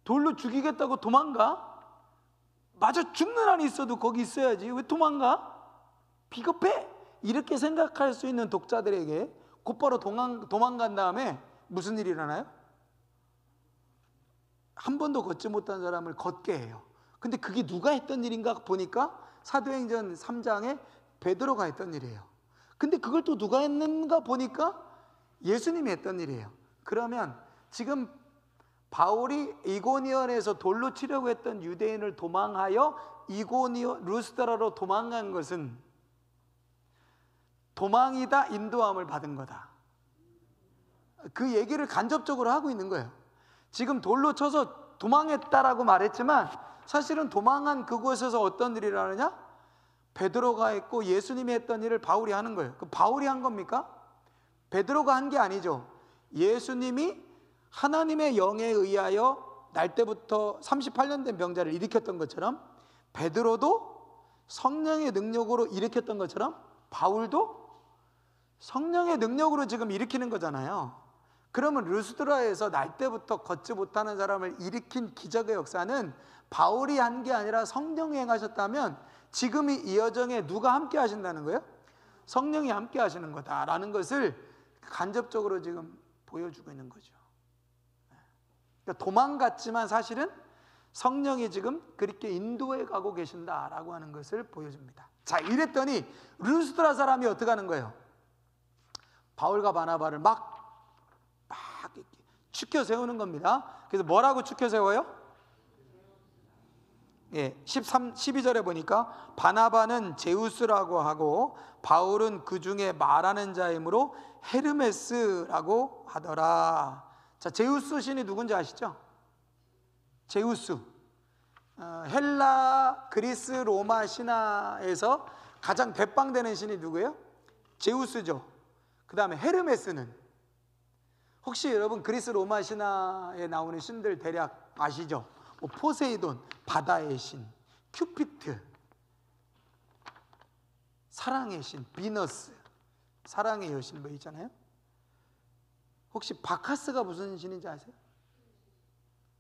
Speaker 1: 돌로 죽이겠다고 도망가? 마저 죽는 한이 있어도 거기 있어야지 왜 도망가? 비겁해? 이렇게 생각할 수 있는 독자들에게 곧바로 도망간 다음에 무슨 일이 일어나요? 한 번도 걷지 못한 사람을 걷게 해요. 근데 그게 누가 했던 일인가 보니까 사도행전 3장에 베드로가 했던 일이에요. 근데 그걸 또 누가 했는가 보니까 예수님이 했던 일이에요. 그러면 지금 바울이 이고니온에서 돌로 치려고 했던 유대인을 도망하여 루스드라로 도망간 것은 도망이다 인도함을 받은 거다. 그 얘기를 간접적으로 하고 있는 거예요. 지금 돌로 쳐서 도망했다라고 말했지만 사실은 도망한 그곳에서 어떤 일을 하느냐? 베드로가 했고 예수님이 했던 일을 바울이 하는 거예요. 그 바울이 한 겁니까? 베드로가 한 게 아니죠. 예수님이 하나님의 영에 의하여 날 때부터 38년 된 병자를 일으켰던 것처럼 베드로도 성령의 능력으로 일으켰던 것처럼 바울도 성령의 능력으로 지금 일으키는 거잖아요. 그러면 루스드라에서 날 때부터 걷지 못하는 사람을 일으킨 기적의 역사는 바울이 한 게 아니라 성령이 행하셨다면 지금 이 여정에 누가 함께 하신다는 거예요? 성령이 함께 하시는 거다라는 것을 간접적으로 지금 보여주고 있는 거죠. 그러니까 도망갔지만 사실은 성령이 지금 그렇게 인도해 가고 계신다라고 하는 것을 보여줍니다. 자, 이랬더니 루스드라 사람이 어떻게 하는 거예요? 바울과 바나바를 막 추켜 세우는 겁니다. 그래서 뭐라고 추켜 세워요? 12절에 보니까 바나바는 제우스라고 하고 바울은 그 중에 말하는 자이므로 헤르메스라고 하더라. 자, 제우스 신이 누군지 아시죠? 제우스. 헬라, 그리스, 로마 신화에서 가장 대빵되는 신이 누구예요? 제우스죠. 그 다음에 헤르메스는 혹시 여러분 그리스 로마 신화에 나오는 신들 대략 아시죠? 뭐 포세이돈, 바다의 신, 큐피트, 사랑의 신, 비너스, 사랑의 여신 뭐 있잖아요. 혹시 바카스가 무슨 신인지 아세요?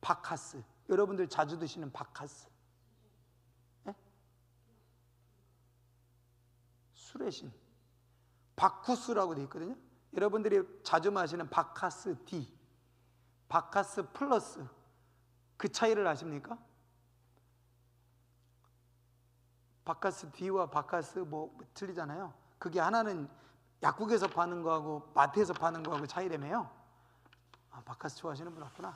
Speaker 1: 바카스. 여러분들 자주 드시는 바카스. 네? 술의 신. 바쿠스라고 되어 있거든요. 여러분들이 자주 마시는 바카스 D, 바카스 플러스, 그 차이를 아십니까? 바카스 D와 바카스 뭐 틀리잖아요. 그게 하나는 약국에서 파는 거하고 마트에서 파는 거하고 차이라며요. 아, 바카스 좋아하시는 분 없구나.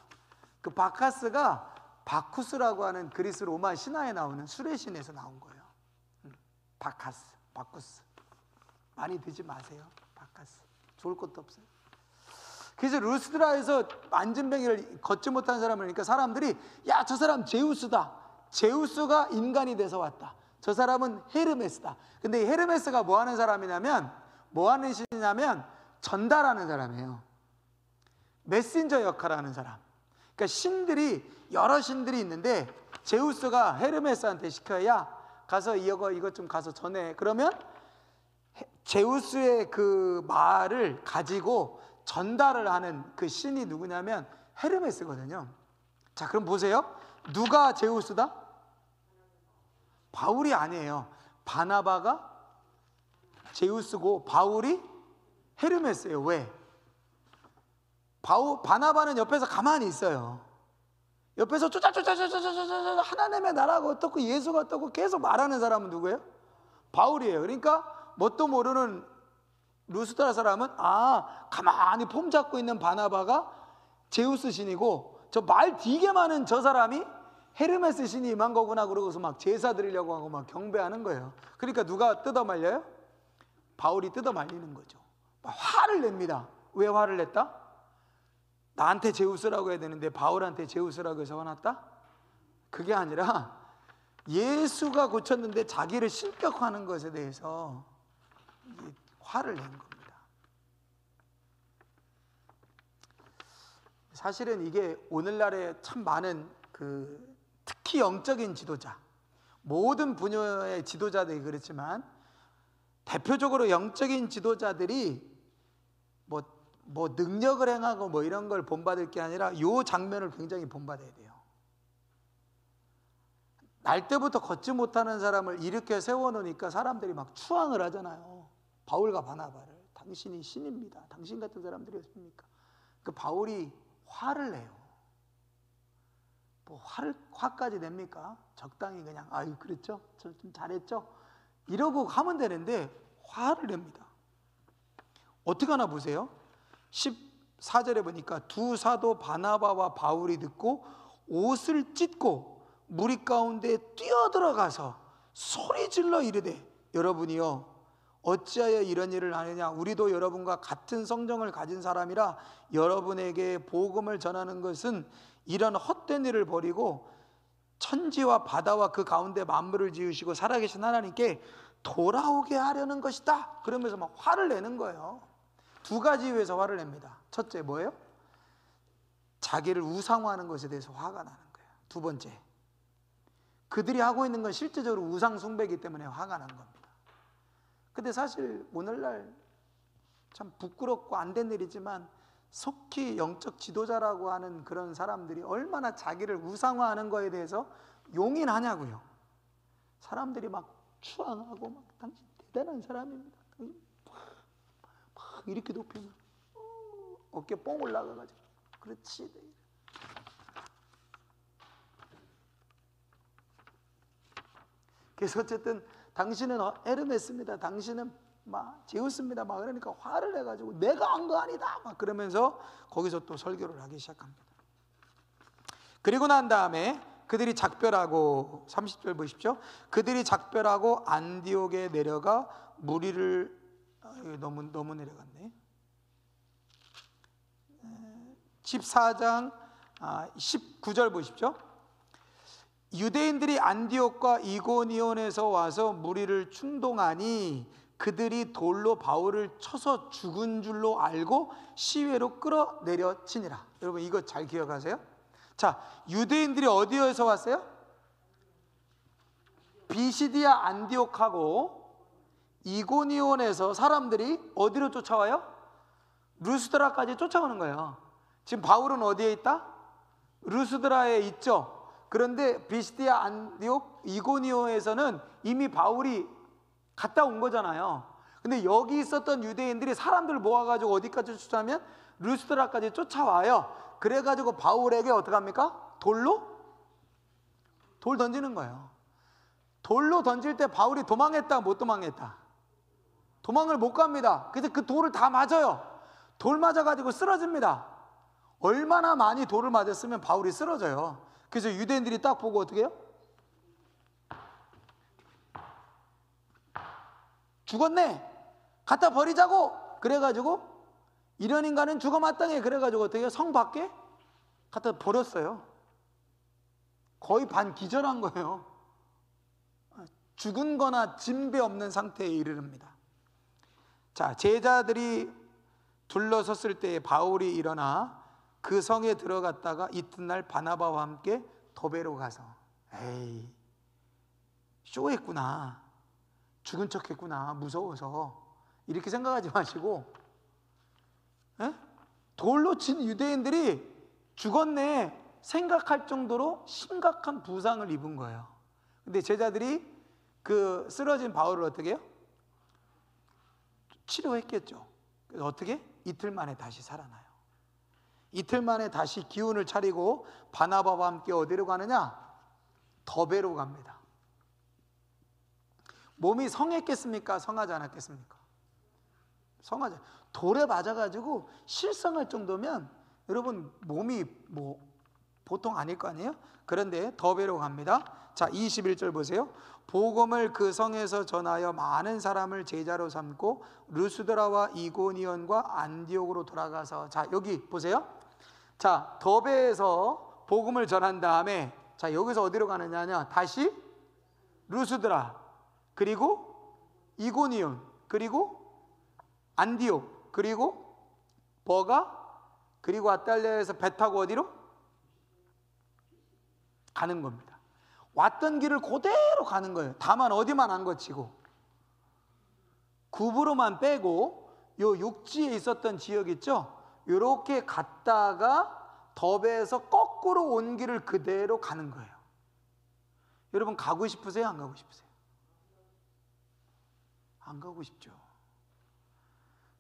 Speaker 1: 그 바카스가 바쿠스라고 하는 그리스 로마 신화에 나오는 술의 신에서 나온 거예요. 바카스, 바쿠스. 많이 드지 마세요. 바카스. 좋을 것도 없어요. 그래서 루스드라에서 만진병이를 걷지 못한 사람을 보니까 사람들이 야, 저 사람 제우스다. 제우스가 인간이 돼서 왔다. 저 사람은 헤르메스다. 근데 이 헤르메스가 뭐 하는 사람이냐면, 뭐 하는 신이냐면 전달하는 사람이에요. 메신저 역할을 하는 사람. 그러니까 신들이, 여러 신들이 있는데 제우스가 헤르메스한테 시켜야 가서 이것 좀 가서 전해. 그러면 제우스의 그 말을 가지고 전달을 하는 그 신이 누구냐면 헤르메스거든요. 자, 그럼 보세요. 누가 제우스다? 바울이 아니에요. 바나바가 제우스고 바울이 헤르메스예요. 왜? 바나바는 옆에서 가만히 있어요. 옆에서 쪼짜쪼짜쪼짜쪼짜 하나님의 나라가 어떻고 예수가 어떻고 계속 말하는 사람은 누구예요? 바울이에요. 그러니까 뭣도 모르는 루스드라 사람은 가만히 폼 잡고 있는 바나바가 제우스 신이고 저 말 되게 많은 저 사람이 헤르메스 신이 임한 거구나 그러고서 막 제사 드리려고 하고 막 경배하는 거예요. 그러니까 누가 뜯어말려요? 바울이 뜯어말리는 거죠. 막 화를 냅니다. 왜 화를 냈다? 나한테 제우스라고 해야 되는데 바울한테 제우스라고 해서 화났다? 그게 아니라 예수가 고쳤는데 자기를 신격화하는 것에 대해서 화를 낸 겁니다. 사실은 이게 오늘날에 참 많은 특히 영적인 지도자, 모든 분야의 지도자들이 그렇지만 대표적으로 영적인 지도자들이 뭐 능력을 행하고 뭐 이런 걸 본받을 게 아니라 이 장면을 굉장히 본받아야 돼요. 날 때부터 걷지 못하는 사람을 일으켜 세워놓으니까 사람들이 막 추앙을 하잖아요. 바울과 바나바를. 당신이 신입니다. 당신 같은 사람들이 없습니까? 그 바울이 화를 내요. 뭐 화까지 냅니까? 적당히 그냥 아유 그랬죠? 저 좀 잘했죠? 이러고 하면 되는데 화를 냅니다. 어떻게 하나 보세요. 14절에 보니까 두 사도 바나바와 바울이 듣고 옷을 찢고 무리 가운데 뛰어들어가서 소리질러 이르되 여러분이요 어찌하여 이런 일을 하느냐 우리도 여러분과 같은 성정을 가진 사람이라 여러분에게 복음을 전하는 것은 이런 헛된 일을 버리고 천지와 바다와 그 가운데 만물을 지으시고 살아계신 하나님께 돌아오게 하려는 것이다. 그러면서 막 화를 내는 거예요. 두 가지 이유에서 화를 냅니다. 첫째 뭐예요? 자기를 우상화하는 것에 대해서 화가 나는 거예요. 두 번째, 그들이 하고 있는 건 실제적으로 우상 숭배이기 때문에 화가 난 겁니다. 근데 사실 오늘날 참 부끄럽고 안 된 일이지만 속히 영적 지도자라고 하는 그런 사람들이 얼마나 자기를 우상화하는 거에 대해서 용인하냐고요. 사람들이 막 추앙하고 막 당신 대단한 사람입니다. 막 이렇게 높이면 어깨 뽕 올라가가지고 그렇지. 그래서 어쨌든 당신은 헤르메스입니다. 당신은 막 제우스입니다. 막 그러니까 화를 내가지고 내가 한 거 아니다. 막 그러면서 거기서 또 설교를 하기 시작합니다. 그리고 난 다음에 그들이 작별하고 30절 보십시오. 그들이 작별하고 안디옥에 내려가 무리를 너무 내려갔네. 14장 19절 보십시오. 유대인들이 안디옥과 이고니온에서 와서 무리를 충동하니 그들이 돌로 바울을 쳐서 죽은 줄로 알고 시외로 끌어내려 치니라. 여러분 이거 잘 기억하세요? 자, 유대인들이 어디에서 왔어요? 비시디아 안디옥하고 이고니온에서 사람들이 어디로 쫓아와요? 루스드라까지 쫓아오는 거예요. 지금 바울은 어디에 있다? 루스드라에 있죠. 그런데 비시디아, 안디옥, 이고니온에서는 이미 바울이 갔다 온 거잖아요. 근데 여기 있었던 유대인들이 사람들 모아가지고 어디까지 쫓아오면 루스드라까지 쫓아와요. 그래가지고 바울에게 어떻게 합니까? 돌 던지는 거예요. 돌로 던질 때 바울이 도망했다, 못 도망했다? 도망을 못 갑니다. 그래서 그 돌을 다 맞아요. 돌 맞아가지고 쓰러집니다. 얼마나 많이 돌을 맞았으면 바울이 쓰러져요. 그래서 유대인들이 딱 보고 어떻게 해요? 죽었네, 갖다 버리자고. 그래가지고 이런 인간은 죽어 마땅해. 그래가지고 어떻게 해요? 성 밖에 갖다 버렸어요. 거의 반기절한 거예요. 죽은 거나 진배 없는 상태에 이르릅니다. 자, 제자들이 둘러섰을 때 바울이 일어나 그 성에 들어갔다가 이튿날 바나바와 함께 더베로 가서, 에이, 쇼했구나, 죽은 척했구나, 무서워서, 이렇게 생각하지 마시고, 돌로 친 유대인들이 죽었네 생각할 정도로 심각한 부상을 입은 거예요. 근데 제자들이 그 쓰러진 바울을 어떻게 해요? 치료했겠죠. 그래서 어떻게? 이틀 만에 다시 살아나요. 이틀 만에 다시 기운을 차리고 바나바와 함께 어디로 가느냐? 더베로 갑니다. 몸이 성했겠습니까? 성하지 않았겠습니까? 성하지. 돌에 맞아가지고 실성할 정도면 여러분 몸이 뭐 보통 아닐 거 아니에요? 그런데 더베로 갑니다. 자, 21절 보세요. 복음을 그 성에서 전하여 많은 사람을 제자로 삼고 루스드라와 이고니온과 안디옥으로 돌아가서, 자, 여기 보세요. 자, 더베에서 복음을 전한 다음에, 자, 여기서 어디로 가느냐? 다시 루스드라, 그리고 이고니온, 그리고 안디옥, 그리고 버가, 그리고 아탈리아에서 배 타고 어디로 가는 겁니다. 왔던 길을 그대로 가는 거예요. 다만 어디만 안 거치고, 구브로만 빼고 요 육지에 있었던 지역 있죠? 이렇게 갔다가 더베에서 거꾸로 온 길을 그대로 가는 거예요. 여러분 가고 싶으세요? 안 가고 싶으세요? 안 가고 싶죠.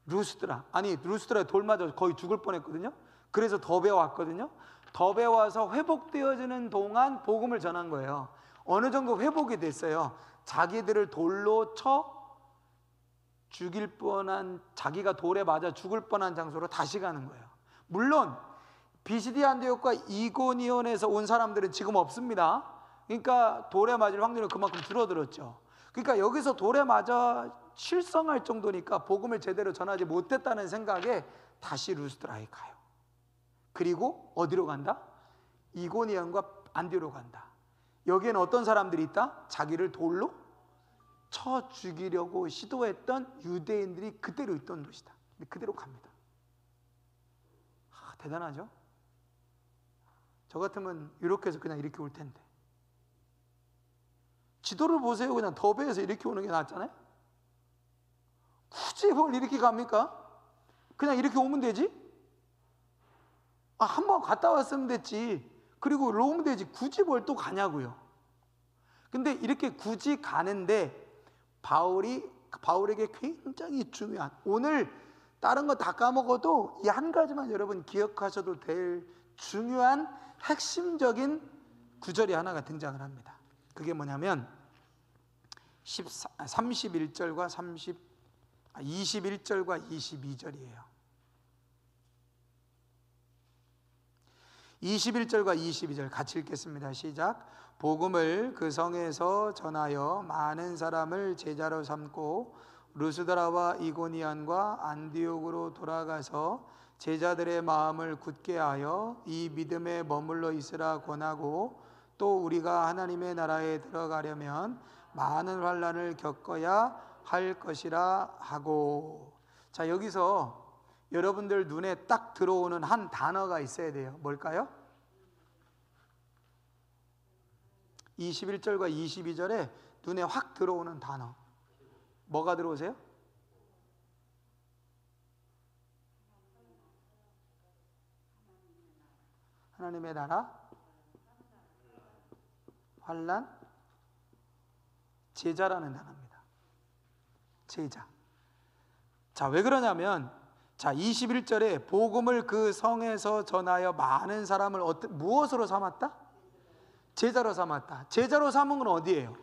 Speaker 1: 루스드라에 돌 맞아서 거의 죽을 뻔했거든요. 그래서 더베 왔거든요. 더베 와서 회복되어지는 동안 복음을 전한 거예요. 어느 정도 회복이 됐어요. 자기들을 돌로 쳐 죽일 뻔한, 자기가 돌에 맞아 죽을 뻔한 장소로 다시 가는 거예요. 물론 비시디아 안디옥과 이고니온에서 온 사람들은 지금 없습니다. 그러니까 돌에 맞을 확률은 그만큼 줄어들었죠. 그러니까 여기서 돌에 맞아 실성할 정도니까 복음을 제대로 전하지 못했다는 생각에 다시 루스드라에 가요. 그리고 어디로 간다? 이고니온과 안디옥으로 간다. 여기에는 어떤 사람들이 있다? 자기를 돌로 쳐 죽이려고 시도했던 유대인들이 그대로 있던 곳이다. 그대로 갑니다. 대단하죠? 저 같으면 이렇게 해서 그냥 이렇게 올 텐데. 지도를 보세요. 그냥 더베에서 이렇게 오는 게 낫잖아요. 굳이 뭘 이렇게 갑니까? 그냥 이렇게 오면 되지. 한번 갔다 왔으면 됐지. 그리고 오면 되지. 굳이 뭘 또 가냐고요. 근데 이렇게 굳이 가는데 바울에게 굉장히 중요한, 오늘 다른 거 다 까먹어도 이 한 가지만 여러분 기억하셔도 될 중요한 핵심적인 구절이 하나가 등장을 합니다. 그게 뭐냐면 31절과 21절과 22절이에요. 21절과 22절 같이 읽겠습니다. 시작. 복음을 그 성에서 전하여 많은 사람을 제자로 삼고 루스드라와 이고니온과 안디옥으로 돌아가서 제자들의 마음을 굳게 하여 이 믿음에 머물러 있으라 권하고, 또 우리가 하나님의 나라에 들어가려면 많은 환난을 겪어야 할 것이라 하고. 자, 여기서 여러분들 눈에 딱 들어오는 한 단어가 있어야 돼요. 뭘까요? 21절과 22절에 눈에 확 들어오는 단어. 뭐가 들어오세요? 하나님의 나라, 환난, 제자라는 단어입니다. 제자. 자, 왜 그러냐면, 자, 21절에 복음을 그 성에서 전하여 많은 사람을 무엇으로 삼았다? 제자로 삼았다. 제자로 삼은 건 어디예요?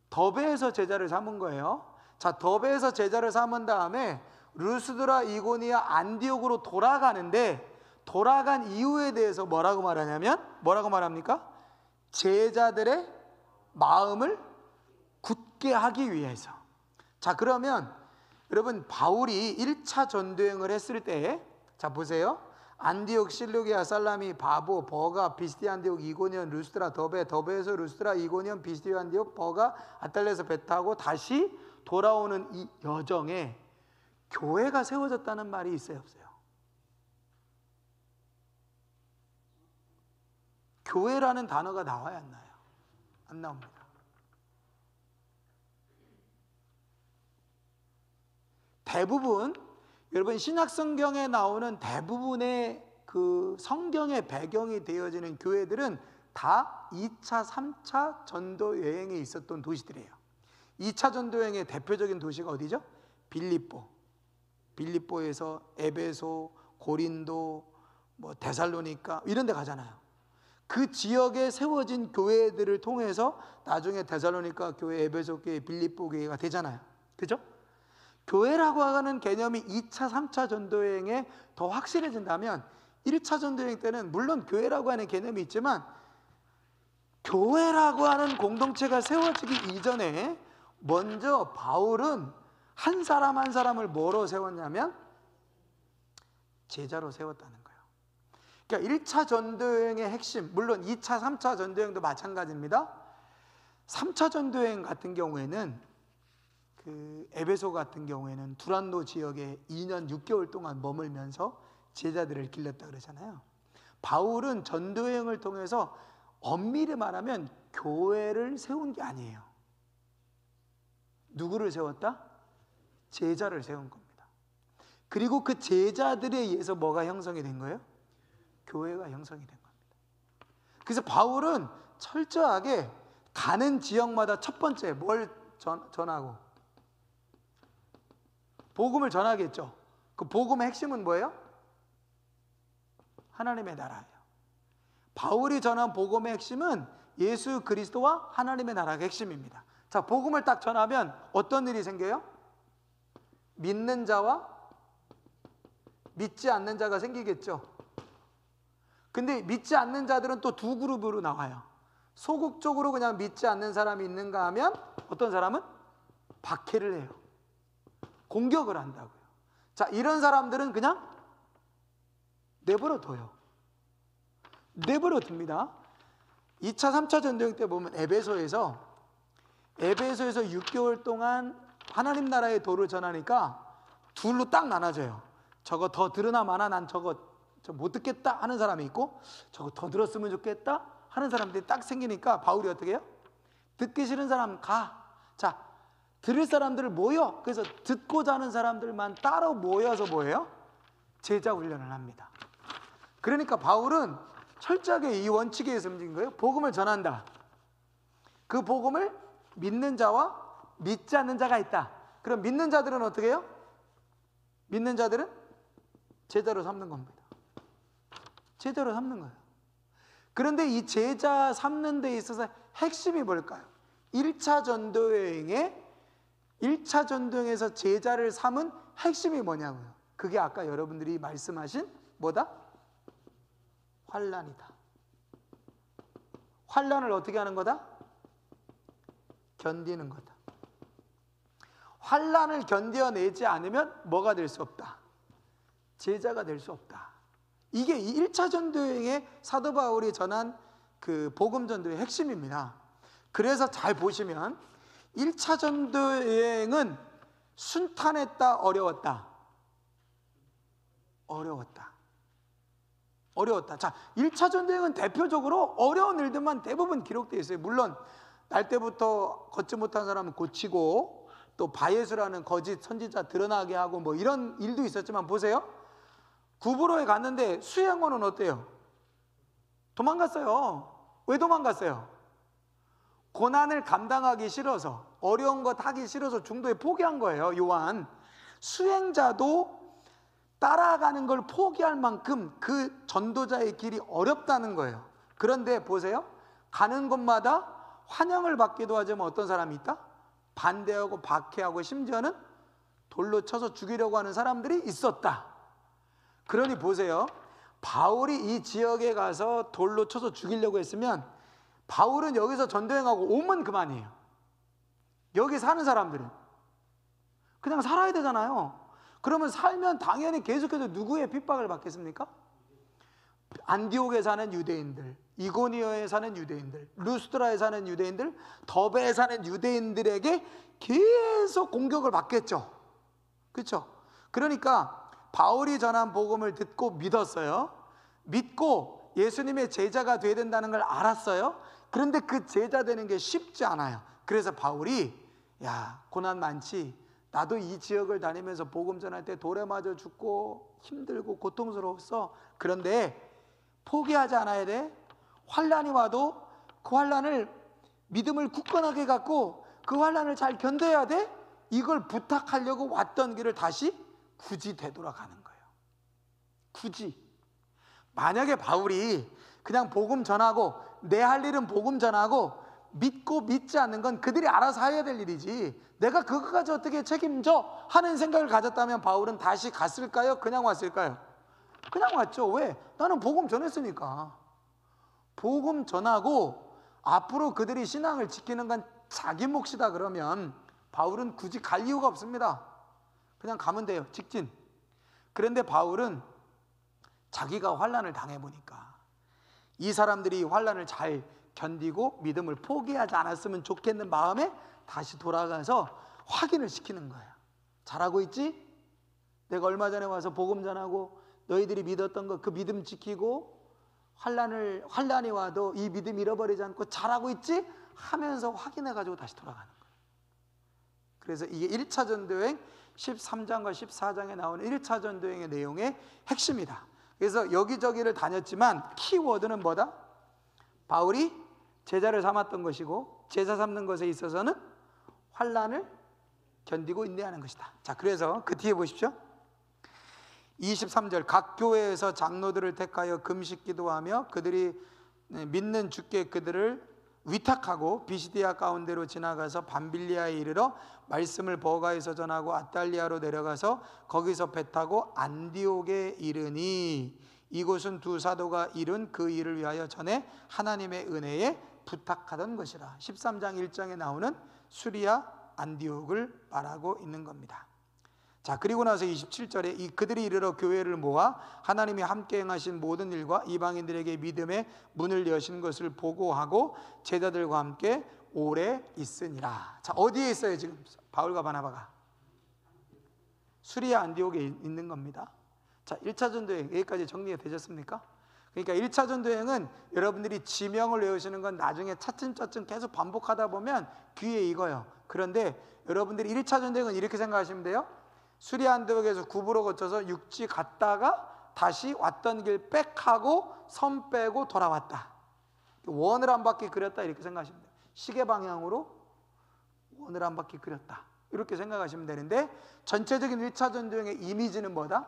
Speaker 1: 더베에서 제자를 삼은 거예요. 자, 더베에서 제자를 삼은 다음에 루스드라, 이고니아, 안디옥으로 돌아가는데, 돌아간 이유에 대해서 뭐라고 말하냐면, 뭐라고 말합니까? 제자들의 마음을 굳게 하기 위해서. 자, 그러면 여러분, 바울이 1차 전도행을 했을 때, 자 보세요. 안디옥, 실루기아, 살라미, 바보, 버가, 비스디, 안디옥, 이고니온, 루스드라, 더베, 더베에서 루스드라, 이고니온, 비스디, 안디옥, 버가, 아달레에서 배 타고 다시 돌아오는 이 여정에 교회가 세워졌다는 말이 있어요, 없어요? 교회라는 단어가 나와야 안 나요? 안 나옵니다. 대부분 여러분 신약 성경에 나오는 대부분의 그 성경의 배경이 되어지는 교회들은 다 2차, 3차 전도 여행에 있었던 도시들이에요. 2차 전도 여행의 대표적인 도시가 어디죠? 빌립보. 빌립보에서 에베소, 고린도, 뭐 데살로니가 이런 데 가잖아요. 그 지역에 세워진 교회들을 통해서 나중에 데살로니가 교회, 에베소 교회, 빌립보 교회가 되잖아요. 그죠? 교회라고 하는 개념이 2차, 3차 전도여행에 더 확실해진다면 1차 전도여행 때는 물론 교회라고 하는 개념이 있지만 교회라고 하는 공동체가 세워지기 이전에 먼저 바울은 한 사람 한 사람을 뭐로 세웠냐면 제자로 세웠다는 거예요. 그러니까 1차 전도여행의 핵심, 물론 2차, 3차 전도여행도 마찬가지입니다. 3차 전도여행 같은 경우에는 그 에베소 같은 경우에는 두란노 지역에 2년 6개월 동안 머물면서 제자들을 길렀다 그러잖아요. 바울은 전도여행을 통해서 엄밀히 말하면 교회를 세운 게 아니에요. 누구를 세웠다? 제자를 세운 겁니다. 그리고 그 제자들에 의해서 뭐가 형성이 된 거예요? 교회가 형성이 된 겁니다. 그래서 바울은 철저하게 가는 지역마다 첫 번째 뭘 전하고? 복음을 전하겠죠. 그 복음의 핵심은 뭐예요? 하나님의 나라예요. 바울이 전한 복음의 핵심은 예수 그리스도와 하나님의 나라가 핵심입니다. 자, 복음을 딱 전하면 어떤 일이 생겨요? 믿는 자와 믿지 않는 자가 생기겠죠. 근데 믿지 않는 자들은 또 두 그룹으로 나와요. 소극적으로 그냥 믿지 않는 사람이 있는가 하면 어떤 사람은 박해를 해요. 공격을 한다고요. 자, 이런 사람들은 그냥 내버려 둬요. 내버려 둡니다. 2차, 3차 전도행 때 보면 에베소에서 6개월 동안 하나님 나라의 도를 전하니까 둘로 딱 나눠져요. 저거 더 들으나 마나 난 저거 못 듣겠다 하는 사람이 있고, 저거 더 들었으면 좋겠다 하는 사람들이 딱 생기니까 바울이 어떻게 해요? 듣기 싫은 사람 가. 자, 들을 사람들을 모여. 그래서 듣고자 하는 사람들만 따로 모여서 뭐예요? 제자 훈련을 합니다. 그러니까 바울은 철저하게 이 원칙에 의해서 움직인 거예요. 복음을 전한다. 그 복음을 믿는 자와 믿지 않는 자가 있다. 그럼 믿는 자들은 어떻게 해요? 믿는 자들은 제자로 삼는 겁니다. 제자로 삼는 거예요. 그런데 이 제자 삼는 데 있어서 핵심이 뭘까요? 1차 전도여행에서 제자를 삼은 핵심이 뭐냐고요? 그게 아까 여러분들이 말씀하신 뭐다? 환난이다. 환난을 어떻게 하는 거다? 견디는 거다. 환난을 견뎌내지 않으면 뭐가 될 수 없다? 제자가 될 수 없다. 이게 1차 전도여행의 사도 바울이 전한 그 복음 전도의 핵심입니다. 그래서 잘 보시면 1차 전도여행은 순탄했다, 어려웠다? 어려웠다. 자, 1차 전도여행은 대표적으로 어려운 일들만 대부분 기록되어 있어요. 물론 날 때부터 걷지 못한 사람은 고치고, 또 바예수라는 거짓 선지자 드러나게 하고 뭐 이런 일도 있었지만 보세요. 구브로에 갔는데 수양원은 어때요? 도망갔어요. 왜 도망갔어요? 고난을 감당하기 싫어서, 어려운 것 하기 싫어서 중도에 포기한 거예요. 요한. 수행자도 따라가는 걸 포기할 만큼 그 전도자의 길이 어렵다는 거예요. 그런데 보세요. 가는 곳마다 환영을 받기도 하지만 어떤 사람이 있다? 반대하고 박해하고 심지어는 돌로 쳐서 죽이려고 하는 사람들이 있었다. 그러니 보세요. 바울이 이 지역에 가서 돌로 쳐서 죽이려고 했으면 바울은 여기서 전도행하고 오면 그만이에요. 여기 사는 사람들은 그냥 살아야 되잖아요. 그러면 살면 당연히 계속해서 누구의 핍박을 받겠습니까? 안디옥에 사는 유대인들, 이고니오에 사는 유대인들, 루스드라에 사는 유대인들, 더베에 사는 유대인들에게 계속 공격을 받겠죠. 그렇죠? 그러니까 바울이 전한 복음을 듣고 믿었어요. 믿고 예수님의 제자가 되어야 된다는 걸 알았어요. 그런데 그 제자 되는 게 쉽지 않아요. 그래서 바울이 야, 고난 많지. 나도 이 지역을 다니면서 복음 전할 때 돌에 맞아 죽고 힘들고 고통스러웠어. 그런데 포기하지 않아야 돼. 환난이 와도 그 환난을 믿음을 굳건하게 갖고 그 환난을 잘 견뎌야 돼. 이걸 부탁하려고 왔던 길을 다시 굳이 되돌아가는 거예요. 굳이. 만약에 바울이 그냥 복음 전하고 내 할 일은 복음 전하고 믿고 믿지 않는 건 그들이 알아서 해야 될 일이지 내가 그것까지 어떻게 책임져 하는 생각을 가졌다면 바울은 다시 갔을까요? 그냥 왔을까요? 그냥 왔죠. 왜? 나는 복음 전했으니까. 복음 전하고 앞으로 그들이 신앙을 지키는 건 자기 몫이다 그러면 바울은 굳이 갈 이유가 없습니다. 그냥 가면 돼요. 직진. 그런데 바울은 자기가 환난을 당해보니까 이 사람들이 환난을 잘 견디고 믿음을 포기하지 않았으면 좋겠는 마음에 다시 돌아가서 확인을 시키는 거예요. 잘하고 있지? 내가 얼마 전에 와서 복음 전하고 너희들이 믿었던 거 그 믿음 지키고 환난이 와도 이 믿음 잃어버리지 않고 잘하고 있지? 하면서 확인해가지고 다시 돌아가는 거예요. 그래서 이게 1차 전도여행 13장과 14장에 나오는 1차 전도여행의 내용의 핵심이다. 그래서 여기저기를 다녔지만 키워드는 뭐다? 바울이 제자를 삼았던 것이고 제자 삼는 것에 있어서는 환난을 견디고 인내하는 것이다. 자, 그래서 그 뒤에 보십시오. 23절 각 교회에서 장로들을 택하여 금식 기도하며 그들이 믿는 주께 그들을 위탁하고 비시디아 가운데로 지나가서 밤빌리아에 이르러 말씀을 버가에서 전하고 아탈리아로 내려가서 거기서 배 타고 안디옥에 이르니 이곳은 두 사도가 이룬 그 일을 위하여 전에 하나님의 은혜에 부탁하던 것이라. 13장 1장에 나오는 수리아 안디옥을 말하고 있는 겁니다. 자, 그리고 나서 27절에 이 그들이 이르러 교회를 모아 하나님이 함께 행하신 모든 일과 이방인들에게 믿음의 문을 여신 것을 보고하고 제자들과 함께 오래 있으니라. 자, 어디에 있어요 지금 바울과 바나바가? 수리아 안디옥에 있는 겁니다. 자, 1차 전도여행 여기까지 정리가 되셨습니까? 그러니까 1차 전도여행은 여러분들이 지명을 외우시는 건 나중에 차츰차츰 계속 반복하다 보면 귀에 익어요. 그런데 여러분들이 1차 전도여행은 이렇게 생각하시면 돼요. 수리아 안디옥에서 구브로 거쳐서 육지 갔다가 다시 왔던 길 빽하고 섬 빼고 돌아왔다. 원을 한 바퀴 그렸다 이렇게 생각하시면 돼요. 시계 방향으로 원을 한 바퀴 그렸다 이렇게 생각하시면 되는데 전체적인 1차 전도여행의 이미지는 뭐다?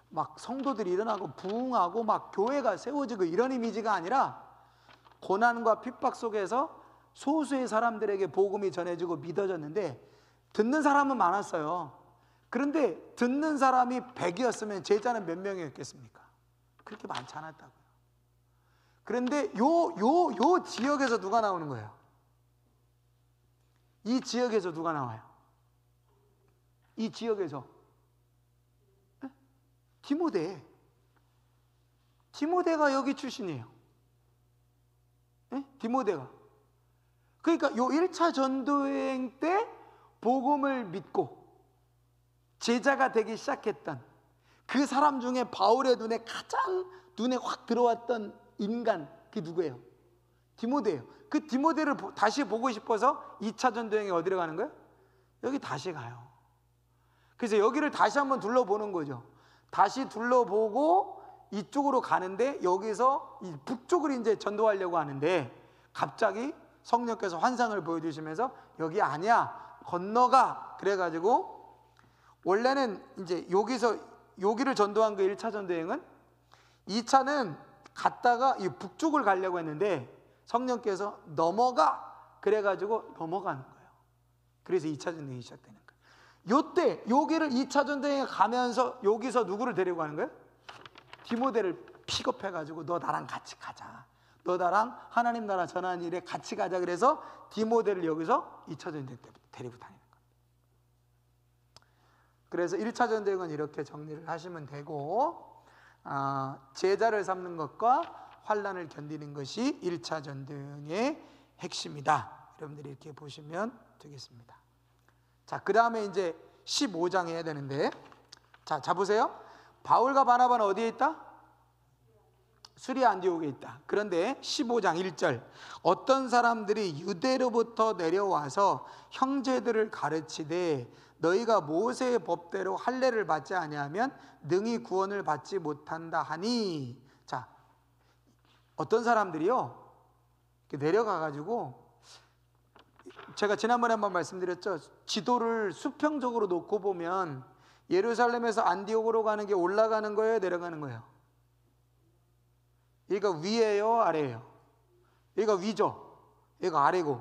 Speaker 1: 막 성도들이 일어나고 부흥하고 막 교회가 세워지고 이런 이미지가 아니라 고난과 핍박 속에서 소수의 사람들에게 복음이 전해지고 믿어졌는데 듣는 사람은 많았어요. 그런데 듣는 사람이 100이었으면 제자는 몇 명이었겠습니까? 그렇게 많지 않았다고요. 그런데 요 지역에서 누가 나오는 거예요? 이 지역에서 누가 나와요? 이 지역에서 디모데가 여기 출신이에요. 디모데가. 그러니까 요 1차 전도여행 때 복음을 믿고 제자가 되기 시작했던 그 사람 중에 바울의 눈에 가장 눈에 확 들어왔던 인간 그게 누구예요? 디모데예요. 그 디모데를 다시 보고 싶어서 2차 전도여행에 어디로 가는 거예요? 여기 다시 가요. 그래서 여기를 다시 한번 둘러보는 거죠. 다시 둘러보고 이쪽으로 가는데 여기서 이 북쪽으로 이제 전도하려고 하는데 갑자기 성령께서 환상을 보여주시면서 여기 아니야, 건너가. 그래가지고 원래는 이제 여기를 전도한 그 1차 전도여행은 2차는 갔다가 이 북쪽을 가려고 했는데 성령께서 넘어가. 그래가지고 넘어가는 거예요. 그래서 2차 전도여행이 시작되는 거예요. 요때 여기를 2차 전도여행에 가면서 여기서 누구를 데리고 가는 거예요? 디모데를 픽업해가지고 너 나랑 같이 가자. 너 나랑 하나님 나라 전하는 일에 같이 가자. 그래서 디모데를 여기서 2차 전도여행 때 데리고 다니는 거예요. 그래서 1차 전도여행은 이렇게 정리를 하시면 되고, 제자를 삼는 것과 환난을 견디는 것이 1차 전도여행의 핵심이다. 여러분들이 이렇게 보시면 되겠습니다. 자, 그 다음에 이제 15장 해야 되는데, 자 보세요. 바울과 바나바는 어디에 있다? 수리 안디옥에 있다. 그런데 15장 1절, 어떤 사람들이 유대로부터 내려와서 형제들을 가르치되 너희가 모세의 법대로 할례를 받지 아니하면 능히 구원을 받지 못한다 하니. 자, 어떤 사람들이요 내려가 가지고, 제가 지난번에 한번 말씀드렸죠. 지도를 수평적으로 놓고 보면 예루살렘에서 안디옥으로 가는 게 올라가는 거예요, 내려가는 거예요? 여기가 위예요, 아래예요? 여기가 위죠, 여기가 아래고.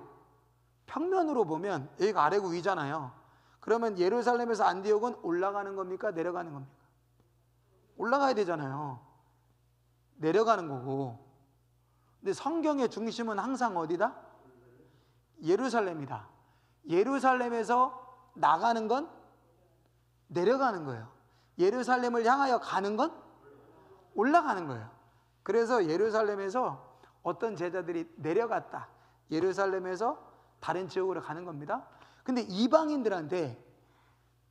Speaker 1: 평면으로 보면 여기가 아래고 위잖아요. 그러면 예루살렘에서 안디옥은 올라가는 겁니까, 내려가는 겁니까? 올라가야 되잖아요. 내려가는 거고. 근데 성경의 중심은 항상 어디다? 예루살렘이다. 예루살렘에서 나가는 건 내려가는 거예요. 예루살렘을 향하여 가는 건 올라가는 거예요. 그래서 예루살렘에서 어떤 제자들이 내려갔다. 예루살렘에서 다른 지역으로 가는 겁니다. 근데 이방인들한테,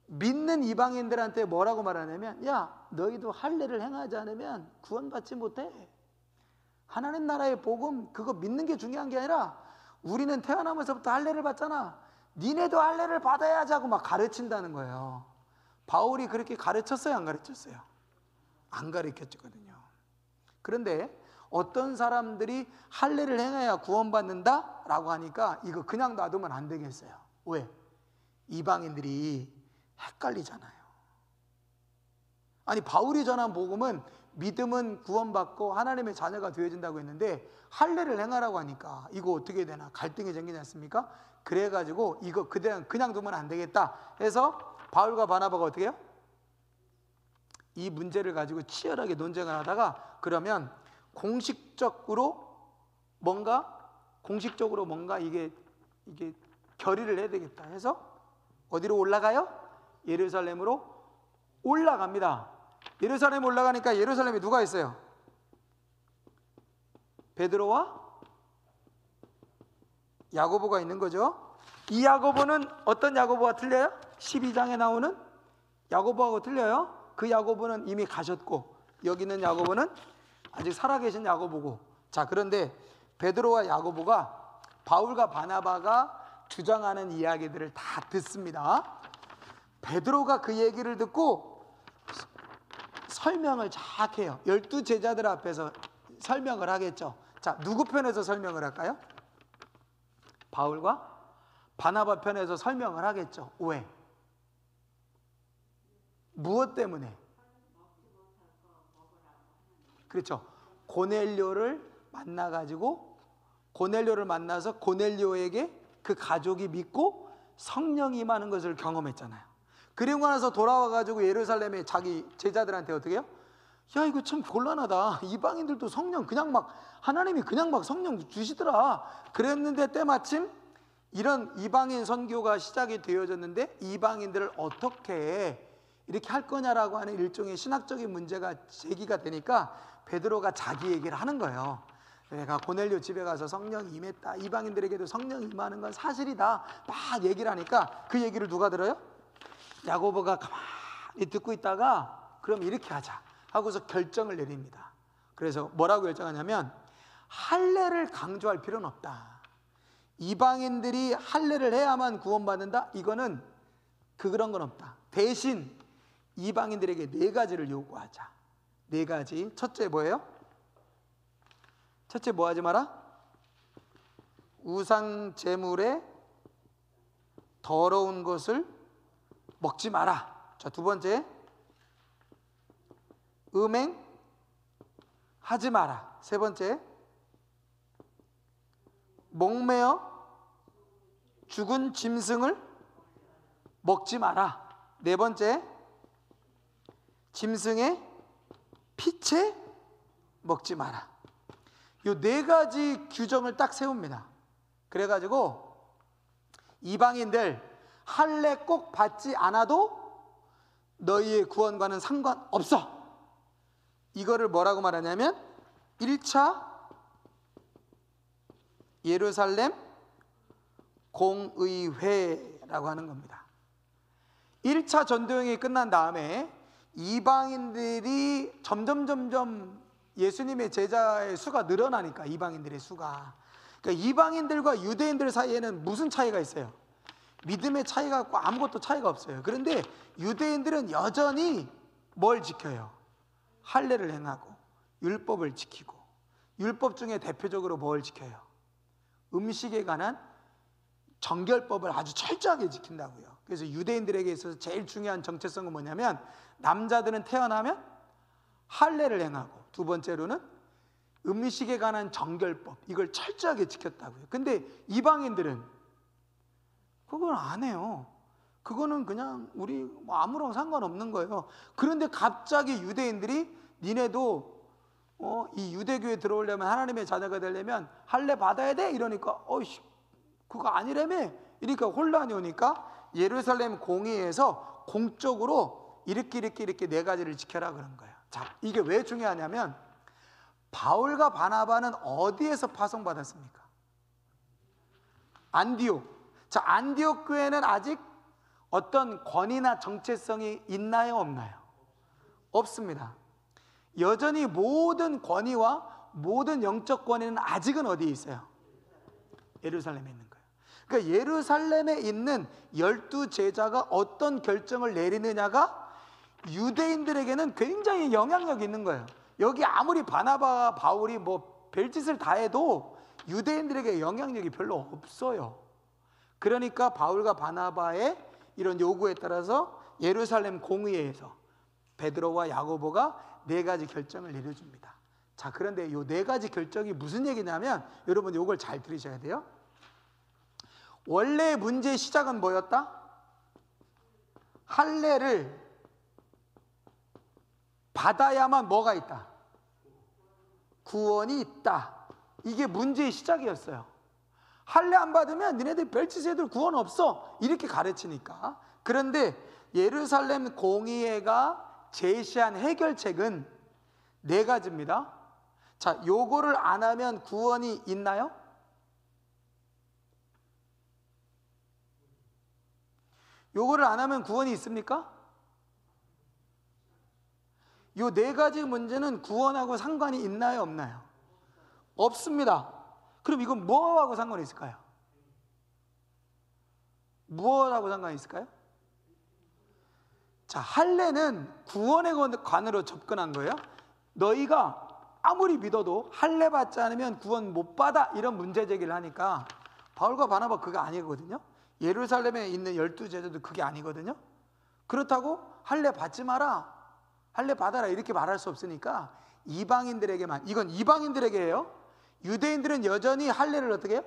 Speaker 1: 믿는 이방인들한테 뭐라고 말하냐면, 야, 너희도 할례를 행하지 않으면 구원받지 못해. 하나님 나라의 복음, 그거 믿는 게 중요한 게 아니라 우리는 태어나면서부터 할례를 받잖아. 니네도 할례를 받아야지 하고 막 가르친다는 거예요. 바울이 그렇게 가르쳤어요, 안 가르쳤어요? 안 가르쳤거든요. 그런데 어떤 사람들이 할례를 행해야 구원받는다 라고 하니까 이거 그냥 놔두면 안 되겠어요. 왜? 이방인들이 헷갈리잖아요. 아니, 바울이 전한 복음은 믿음은 구원받고 하나님의 자녀가 되어진다고 했는데 할례를 행하라고 하니까 이거 어떻게 되나 갈등이 생기지 않습니까? 그래가지고 이거 그냥 두면 안 되겠다 해서 바울과 바나바가 어떻게 해요? 이 문제를 가지고 치열하게 논쟁을 하다가, 그러면 공식적으로 뭔가 이게 결의를 해야 되겠다 해서 어디로 올라가요? 예루살렘으로 올라갑니다. 예루살렘 올라가니까 예루살렘에 누가 있어요? 베드로와 야고보가 있는 거죠. 이 야고보는 어떤 야고보와 틀려요? 12장에 나오는 야고보하고 틀려요. 그 야고보는 이미 가셨고 여기 있는 야고보는 아직 살아계신 야고보고. 자, 그런데 베드로와 야고보가 바울과 바나바가 주장하는 이야기들을 다 듣습니다. 베드로가 그 얘기를 듣고 설명을 쫙 해요. 12제자들 앞에서 설명을 하겠죠. 자, 누구 편에서 설명을 할까요? 바울과 바나바 편에서 설명을 하겠죠. 왜? 무엇 때문에? 그렇죠. 고넬료를 만나서 고넬료에게 그 가족이 믿고 성령이 임하는 것을 경험했잖아요. 그리고 나서 돌아와가지고 예루살렘에 자기 제자들한테 어떻게 해요? 야, 이거 참 곤란하다. 이방인들도 성령 하나님이 그냥 막 성령 주시더라. 그랬는데 때마침 이런 이방인 선교가 시작이 되어졌는데 이방인들을 어떻게 이렇게 할 거냐라고 하는 일종의 신학적인 문제가 제기가 되니까 베드로가 자기 얘기를 하는 거예요. 내가 고넬료 집에 가서 성령이 임했다. 이방인들에게도 성령이 임하는 건 사실이다. 막 얘기를 하니까 그 얘기를 누가 들어요? 야고보가 가만히 듣고 있다가 그럼 이렇게 하자 하고서 결정을 내립니다. 그래서 뭐라고 결정하냐면 할례를 강조할 필요는 없다. 이방인들이 할례를 해야만 구원받는다? 이거는 그런 건 없다. 대신 이방인들에게 네 가지를 요구하자. 네 가지. 첫째 뭐예요? 첫째 뭐 하지 마라? 우상 제물에 더러운 것을 먹지 마라. 자, 두 번째, 음행 하지 마라. 세 번째, 목매어 죽은 짐승을 먹지 마라. 네 번째, 짐승의 피채 먹지 마라. 이 네 가지 규정을 딱 세웁니다. 그래가지고 이방인들 할례 꼭 받지 않아도 너희의 구원과는 상관없어. 이거를 뭐라고 말하냐면 1차 예루살렘 공의회라고 하는 겁니다. 1차 전도여행이 끝난 다음에 이방인들이 점점 예수님의 제자의 수가 늘어나니까, 이방인들의 수가, 그러니까 이방인들과 유대인들 사이에는 무슨 차이가 있어요? 믿음의 차이가 없고 아무것도 차이가 없어요. 그런데 유대인들은 여전히 뭘 지켜요? 할례를 행하고 율법을 지키고, 율법 중에 대표적으로 뭘 지켜요? 음식에 관한 정결법을 아주 철저하게 지킨다고요. 그래서 유대인들에게 있어서 제일 중요한 정체성은 뭐냐면, 남자들은 태어나면 할례를 행하고, 두 번째로는 음식에 관한 정결법, 이걸 철저하게 지켰다고요. 근데 이방인들은 그걸 안 해요. 그거는 그냥 우리 아무런 상관없는 거예요. 그런데 갑자기 유대인들이 니네도 이 유대교에 들어오려면, 하나님의 자녀가 되려면 할례 받아야 돼? 이러니까 그거 아니라며. 이러니까 혼란이 오니까 예루살렘 공의회에서 공적으로 이렇게 네 가지를 지켜라 그런 거예요. 자, 이게 왜 중요하냐면, 바울과 바나바는 어디에서 파송받았습니까? 안디옥. 자, 안디옥 교회는 아직 어떤 권위나 정체성이 있나요, 없나요? 없습니다. 여전히 모든 권위와 모든 영적 권위는 아직은 어디에 있어요? 예루살렘에 있는 거예요. 그러니까 예루살렘에 있는 12제자가 어떤 결정을 내리느냐가 유대인들에게는 굉장히 영향력이 있는 거예요. 여기 아무리 바나바와 바울이 별짓을 다 해도 유대인들에게 영향력이 별로 없어요. 그러니까 바울과 바나바의 이런 요구에 따라서 예루살렘 공의회에서 베드로와 야고보가 네 가지 결정을 내려줍니다. 자, 그런데 이 네 가지 결정이 무슨 얘기냐면, 여러분 이걸 잘 들으셔야 돼요. 원래 문제의 시작은 뭐였다? 할례를 받아야만 뭐가 있다? 구원이 있다. 이게 문제의 시작이었어요. 할례 안 받으면 니네들 별짓해도 구원 없어, 이렇게 가르치니까. 그런데 예루살렘 공의회가 제시한 해결책은 네 가지입니다. 자, 요거를 안 하면 구원이 있나요? 요거를 안 하면 구원이 있습니까? 요 네 가지 문제는 구원하고 상관이 있나요, 없나요? 없습니다. 그럼 이건 뭐하고 상관이 있을까요? 무엇하고 상관이 있을까요? 자, 할례는 구원의 관으로 접근한 거예요. 너희가 아무리 믿어도 할례 받지 않으면 구원 못 받아, 이런 문제 제기를 하니까 바울과 바나바 그게 아니거든요. 예루살렘에 있는 12제자도 그게 아니거든요. 그렇다고 할례 받지 마라, 할례 받아라, 이렇게 말할 수 없으니까 이방인들에게만, 이건 이방인들에게예요. 유대인들은 여전히 할례를 어떻게 해요?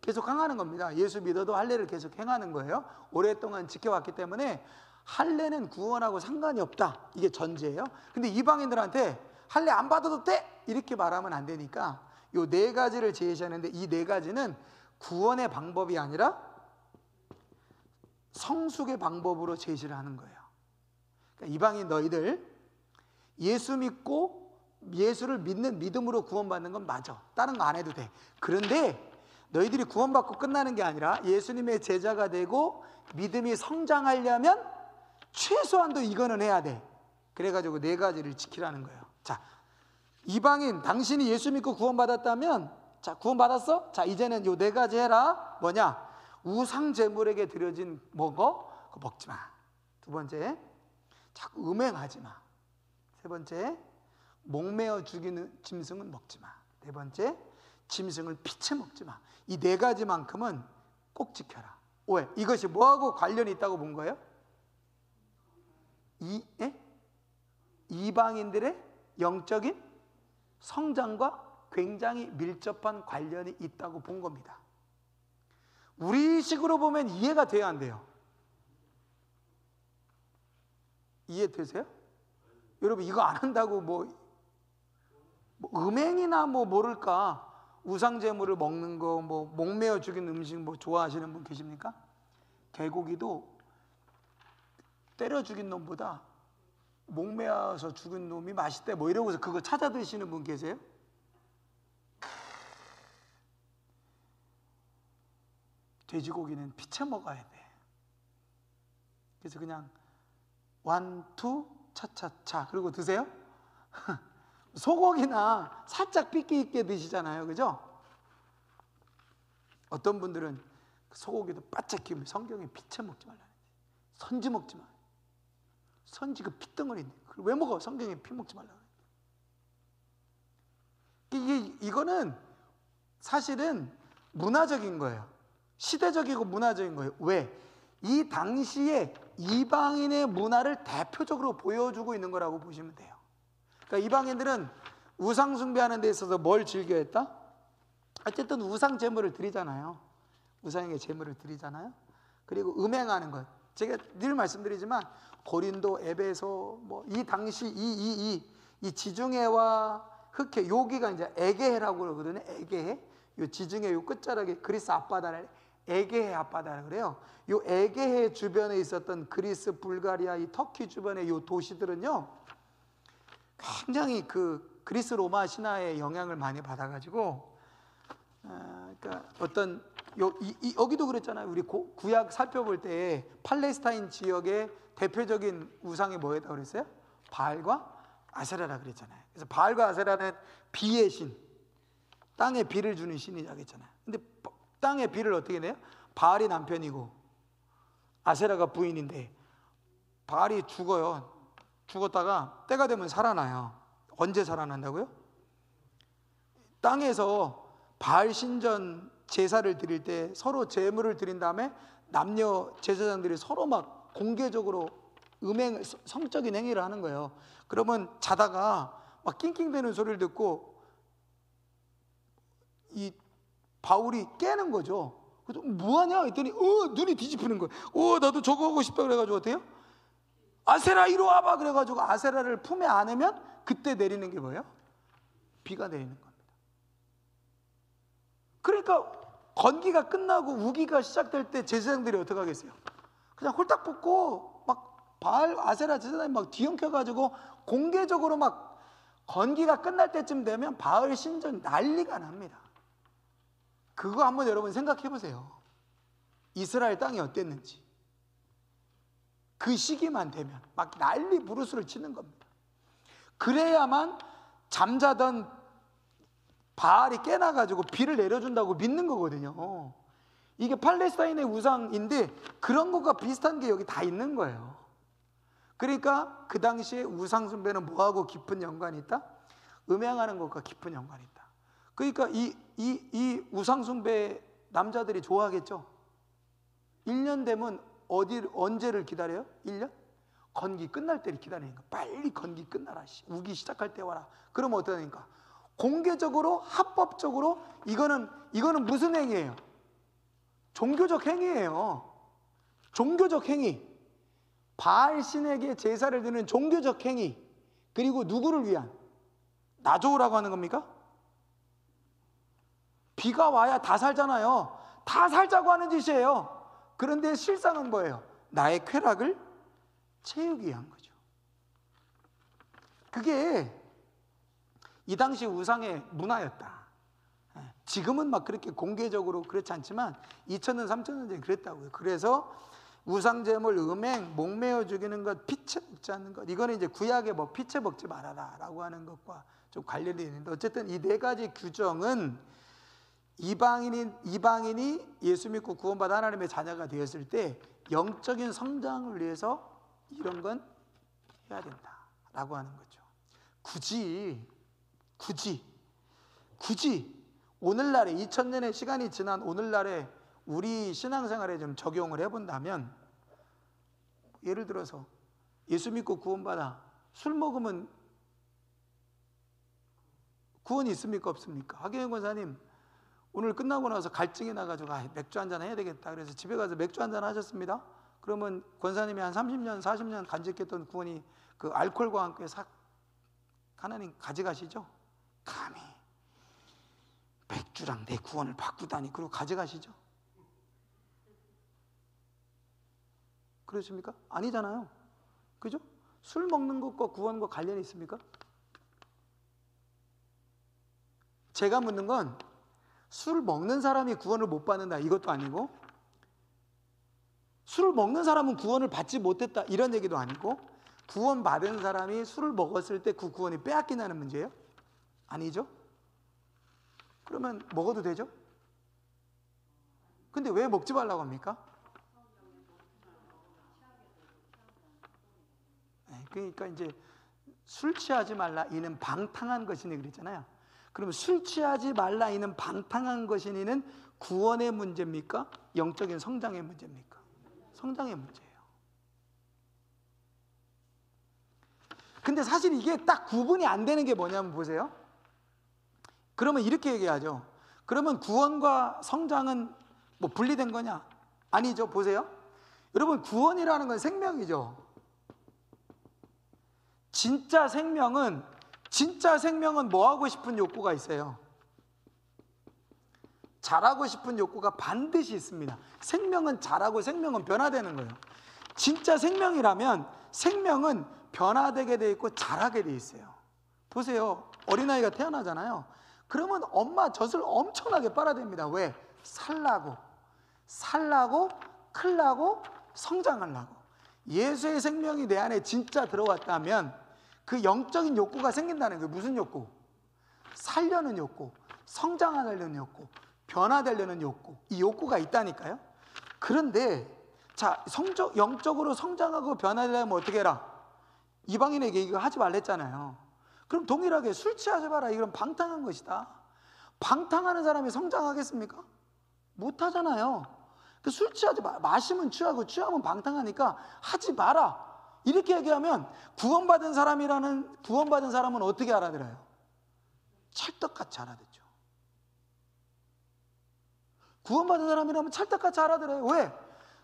Speaker 1: 계속 행하는 겁니다. 예수 믿어도 할례를 계속 행하는 거예요. 오랫동안 지켜왔기 때문에 할례는 구원하고 상관이 없다, 이게 전제예요. 근데 이방인들한테 할례 안 받아도 돼, 이렇게 말하면 안 되니까 이 네 가지를 제시하는데, 이 네 가지는 구원의 방법이 아니라 성숙의 방법으로 제시를 하는 거예요. 그러니까 이방인 너희들 예수 믿고 예수를 믿는 믿음으로 구원받는 건 맞아, 다른 거 안 해도 돼. 그런데 너희들이 구원받고 끝나는 게 아니라 예수님의 제자가 되고 믿음이 성장하려면 최소한도 이거는 해야 돼. 그래가지고 네 가지를 지키라는 거예요. 자, 이방인, 당신이 예수 믿고 구원받았다면, 자, 구원받았어? 자, 이제는 요 네 가지 해라. 뭐냐? 우상 제물에게 드려진 뭐고? 그거 먹지 마. 두 번째, 자꾸 음행하지 마. 세 번째, 목매어 죽이는 짐승은 먹지 마. 네 번째, 짐승을 피채 먹지 마. 이 네 가지만큼은 꼭 지켜라. 왜? 이것이 뭐하고 관련이 있다고 본 거예요? 이방인들의 영적인 성장과 굉장히 밀접한 관련이 있다고 본 겁니다. 우리식으로 보면 이해가 돼야 안 돼요? 이해되세요? 여러분 이거 안 한다고 뭐 음행이나 뭐 모를까 우상제물을 먹는 거, 뭐 목매어 죽인 음식 뭐 좋아하시는 분 계십니까? 개고기도 때려 죽인 놈보다 목매어서 죽은 놈이 맛있대 뭐 이러고서 그거 찾아 드시는 분 계세요? 돼지고기는 피채 먹어야 돼. 그래서 그냥 완투 차차차 그리고 드세요? 소고기나 살짝 삐끼 있게 드시잖아요, 그죠? 어떤 분들은 소고기도 바짝 기우면 성경에 피채 먹지 말라는 거지. 선지 먹지 마. 선지 그 피덩어리인데 그걸 왜 먹어? 성경에 피 먹지 말라는 거지. 이거는 사실은 문화적인 거예요. 시대적이고 문화적인 거예요. 왜? 이 당시에 이방인의 문화를 대표적으로 보여주고 있는 거라고 보시면 돼요. 그러니까 이방인들은 우상 숭배하는 데 있어서 뭘 즐겨했다? 어쨌든 우상 제물을 드리잖아요. 우상에게 제물을 드리잖아요. 그리고 음행하는 것. 제가 늘 말씀드리지만 고린도, 에베소 뭐 이 당시 이 지중해와 흑해 여기가 이제 에게해라고 그러거든요. 에게해. 요 지중해 요 끝자락에 그리스 앞바다를 에게해 앞바다라고 그래요. 요 에게해 주변에 있었던 그리스, 불가리아, 이 터키 주변의 요 도시들은요. 굉장히 그 그리스 로마 신화의 영향을 많이 받아가지고, 그러니까 어떤 여기도 그랬잖아요. 우리 구약 살펴볼 때 팔레스타인 지역의 대표적인 우상이 뭐였다고 그랬어요? 바알과 아세라라 그랬잖아요. 그래서 바알과 아세라는 비의 신, 땅에 비를 주는 신이라고 했잖아요. 근데 땅에 비를 어떻게 내요? 바알이 남편이고 아세라가 부인인데 바알이 죽어요. 죽었다가 때가 되면 살아나요. 언제 살아난다고요? 땅에서 바알 신전 제사를 드릴 때 서로 제물을 드린 다음에 남녀 제사장들이 서로 막 공개적으로 성적인 행위를 하는 거예요. 그러면 자다가 막 낑낑대는 소리를 듣고 이 바울이 깨는 거죠. 그래서 뭐하냐 했더니 눈이 뒤집히는 거예요. 나도 저거 하고 싶다 그래가지고 어때요? 아세라 이리 와봐 그래가지고 아세라를 품에 안으면 그때 내리는 게 뭐예요? 비가 내리는 겁니다. 그러니까 건기가 끝나고 우기가 시작될 때 제사장들이 어떻게 하겠어요? 그냥 홀딱 벗고 막 바알 아세라 제사장이 막 뒤엉켜가지고 공개적으로 막 건기가 끝날 때쯤 되면 바알 신전 난리가 납니다. 그거 한번 여러분 생각해 보세요. 이스라엘 땅이 어땠는지. 그 시기만 되면 막 난리 부르스를 치는 겁니다. 그래야만 잠자던 바알이 깨나가지고 비를 내려준다고 믿는 거거든요. 이게 팔레스타인의 우상인데 그런 것과 비슷한 게 여기 다 있는 거예요. 그러니까 그 당시에 우상 숭배는 뭐하고 깊은 연관이 있다? 음행하는 것과 깊은 연관이 있다. 그러니까 이 우상 숭배 남자들이 좋아하겠죠. 1년 되면 언제를 기다려요? 1년? 건기 끝날 때를 기다리니까 빨리 건기 끝나라. 우기 시작할 때 와라. 그러면 어떠니까? 공개적으로 합법적으로 이거는 무슨 행위예요? 종교적 행위예요. 종교적 행위. 바알 신에게 제사를 드리는 종교적 행위. 그리고 누구를 위한? 나 좋으라고 하는 겁니까? 비가 와야 다 살잖아요. 다 살자고 하는 짓이에요. 그런데 실상은 뭐예요? 나의 쾌락을 채우기 위한 거죠. 그게 이 당시 우상의 문화였다. 지금은 막 그렇게 공개적으로 그렇지 않지만 2000년, 3000년 전에 그랬다고요. 그래서 우상제물, 음행, 목매어 죽이는 것, 피채 먹지 않는 것, 이거는 이제 구약에 뭐 피채 먹지 말아라 라고 하는 것과 좀 관련이 있는데 어쨌든 이 네 가지 규정은 이방인이 예수 믿고 구원받아 하나님의 자녀가 되었을 때 영적인 성장을 위해서 이런 건 해야 된다라고 하는 거죠. 굳이 오늘날에 2000년의 시간이 지난 오늘날에 우리 신앙생활에 좀 적용을 해본다면, 예를 들어서 예수 믿고 구원받아 술 먹으면 구원이 있습니까 없습니까? 하경영 권사님 오늘 끝나고 나서 갈증이 나가지고 맥주 한잔 해야 되겠다 그래서 집에 가서 맥주 한잔 하셨습니다. 그러면 권사님이 한 30년 40년 간직했던 구원이 그 알코올과 함께 싹 하나님 가져가시죠? 감히 맥주랑 내 구원을 바꾸다니. 그리고 가져가시죠? 그렇습니까? 아니잖아요. 그죠? 술 먹는 것과 구원과 관련이 있습니까? 제가 묻는 건 술 먹는 사람이 구원을 못 받는다 이것도 아니고, 술을 먹는 사람은 구원을 받지 못했다 이런 얘기도 아니고, 구원 받은 사람이 술을 먹었을 때 그 구원이 빼앗기냐는 문제예요? 아니죠? 그러면 먹어도 되죠? 근데 왜 먹지 말라고 합니까? 그러니까 이제 술 취하지 말라 이는 방탕한 것이니 그랬잖아요. 그러면 술 취하지 말라 이는 방탕한 것이니는 구원의 문제입니까? 영적인 성장의 문제입니까? 성장의 문제예요. 근데 사실 이게 딱 구분이 안 되는 게 뭐냐면 보세요. 그러면 이렇게 얘기하죠. 그러면 구원과 성장은 뭐 분리된 거냐? 아니죠. 보세요. 여러분, 구원이라는 건 생명이죠. 진짜 생명은 뭐 하고 싶은 욕구가 있어요? 자라고 싶은 욕구가 반드시 있습니다. 생명은 자라고 생명은 변화되는 거예요. 진짜 생명이라면 생명은 변화되게 돼 있고 자라게 돼 있어요. 보세요. 어린아이가 태어나잖아요. 그러면 엄마 젖을 엄청나게 빨아댑니다. 왜? 살라고, 클라고, 성장하려고. 예수의 생명이 내 안에 진짜 들어왔다면 그 영적인 욕구가 생긴다는 거예요. 무슨 욕구? 살려는 욕구, 성장하려는 욕구, 변화되려는 욕구. 이 욕구가 있다니까요. 그런데 자, 영적으로 성장하고 변화되려면 어떻게 해라? 이방인에게 이거 하지 말랬잖아요. 그럼 동일하게 술 취하지 마라. 이건 방탕한 것이다. 방탕하는 사람이 성장하겠습니까? 못하잖아요. 술 취하지 마. 마시면 취하고 취하면 방탕하니까 하지 마라. 이렇게 얘기하면 구원받은 사람은 어떻게 알아들어요? 찰떡같이 알아듣죠. 구원받은 사람이라면 찰떡같이 알아들어요. 왜?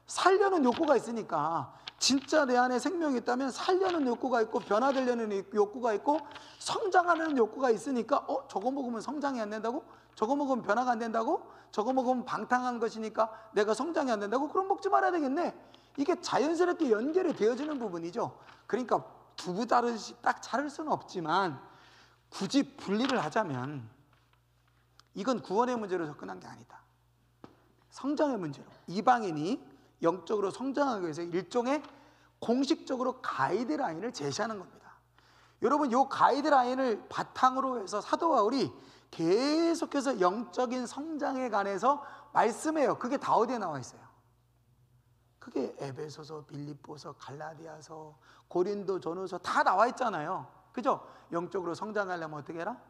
Speaker 1: 살려는 욕구가 있으니까. 진짜 내 안에 생명이 있다면 살려는 욕구가 있고 변화되려는 욕구가 있고 성장하는 욕구가 있으니까 저거 먹으면 성장이 안 된다고? 저거 먹으면 변화가 안 된다고? 저거 먹으면 방탕한 것이니까 내가 성장이 안 된다고? 그럼 먹지 말아야 되겠네. 이게 자연스럽게 연결이 되어지는 부분이죠. 그러니까 두부 다르듯이 딱 자를 수는 없지만 굳이 분리를 하자면 이건 구원의 문제로 접근한 게 아니다. 성장의 문제로. 이방인이 영적으로 성장하기 위해서 일종의 공식적으로 가이드라인을 제시하는 겁니다. 여러분, 이 가이드라인을 바탕으로 해서 사도 바울이 계속해서 영적인 성장에 관해서 말씀해요. 그게 다 어디에 나와 있어요? 그게 에베소서, 빌립보서, 갈라디아서, 고린도 전후서 다 나와 있잖아요. 그죠? 영적으로 성장하려면 어떻게 해라?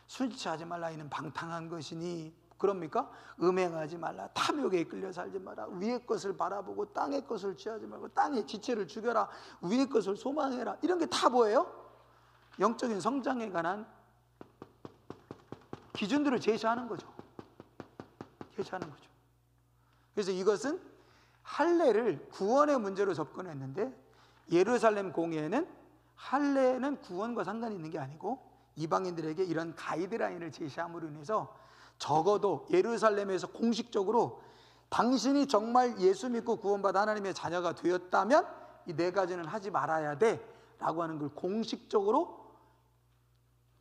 Speaker 1: 술 취하지 말라 이는 방탕한 것이니. 그럽니까? 음행하지 말라, 탐욕에 이끌려 살지 마라, 위의 것을 바라보고 땅의 것을 취하지 말고 땅의 지체를 죽여라, 위의 것을 소망해라. 이런 게 다 뭐예요? 영적인 성장에 관한 기준들을 제시하는 거죠. 그래서 이것은 할례를 구원의 문제로 접근했는데, 예루살렘 공회는 할례는 구원과 상관이 있는 게 아니고 이방인들에게 이런 가이드라인을 제시함으로 인해서 적어도 예루살렘에서 공식적으로 당신이 정말 예수 믿고 구원받아 하나님의 자녀가 되었다면 이 네 가지는 하지 말아야 돼 라고 하는 걸 공식적으로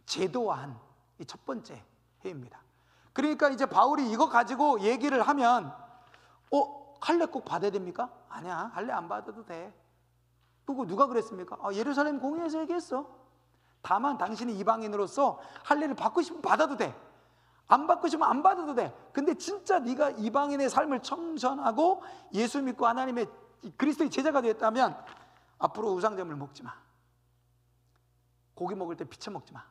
Speaker 1: 제도화한 이 첫 번째 해입니다. 그러니까 이제 바울이 이거 가지고 얘기를 하면 할례 꼭 받아야 됩니까? 아니야, 할례 안 받아도 돼. 그거 누가 그랬습니까? 예루살렘 공회에서 얘기했어. 다만 당신이 이방인으로서 할례를 받고 싶으면 받아도 돼. 안 받고 싶으면 안 받아도 돼. 근데 진짜 네가 이방인의 삶을 청산하고 예수 믿고 하나님의 그리스도의 제자가 되었다면 앞으로 우상점을 먹지 마. 고기 먹을 때 피쳐 먹지 마.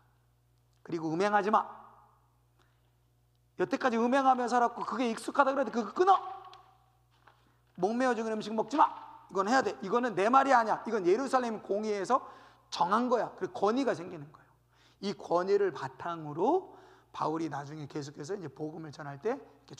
Speaker 1: 그리고 음행하지 마. 여태까지 음행하며 살았고 그게 익숙하다 그래도 그거 끊어. 목매어 죽은 음식 먹지 마. 이건 해야 돼. 이거는 내 말이 아니야. 이건 예루살렘 공의에서 정한 거야. 그리고 권위가 생기는 거예요. 이 권위를 바탕으로 바울이 나중에 계속해서 이제 복음을 전할 때 이렇게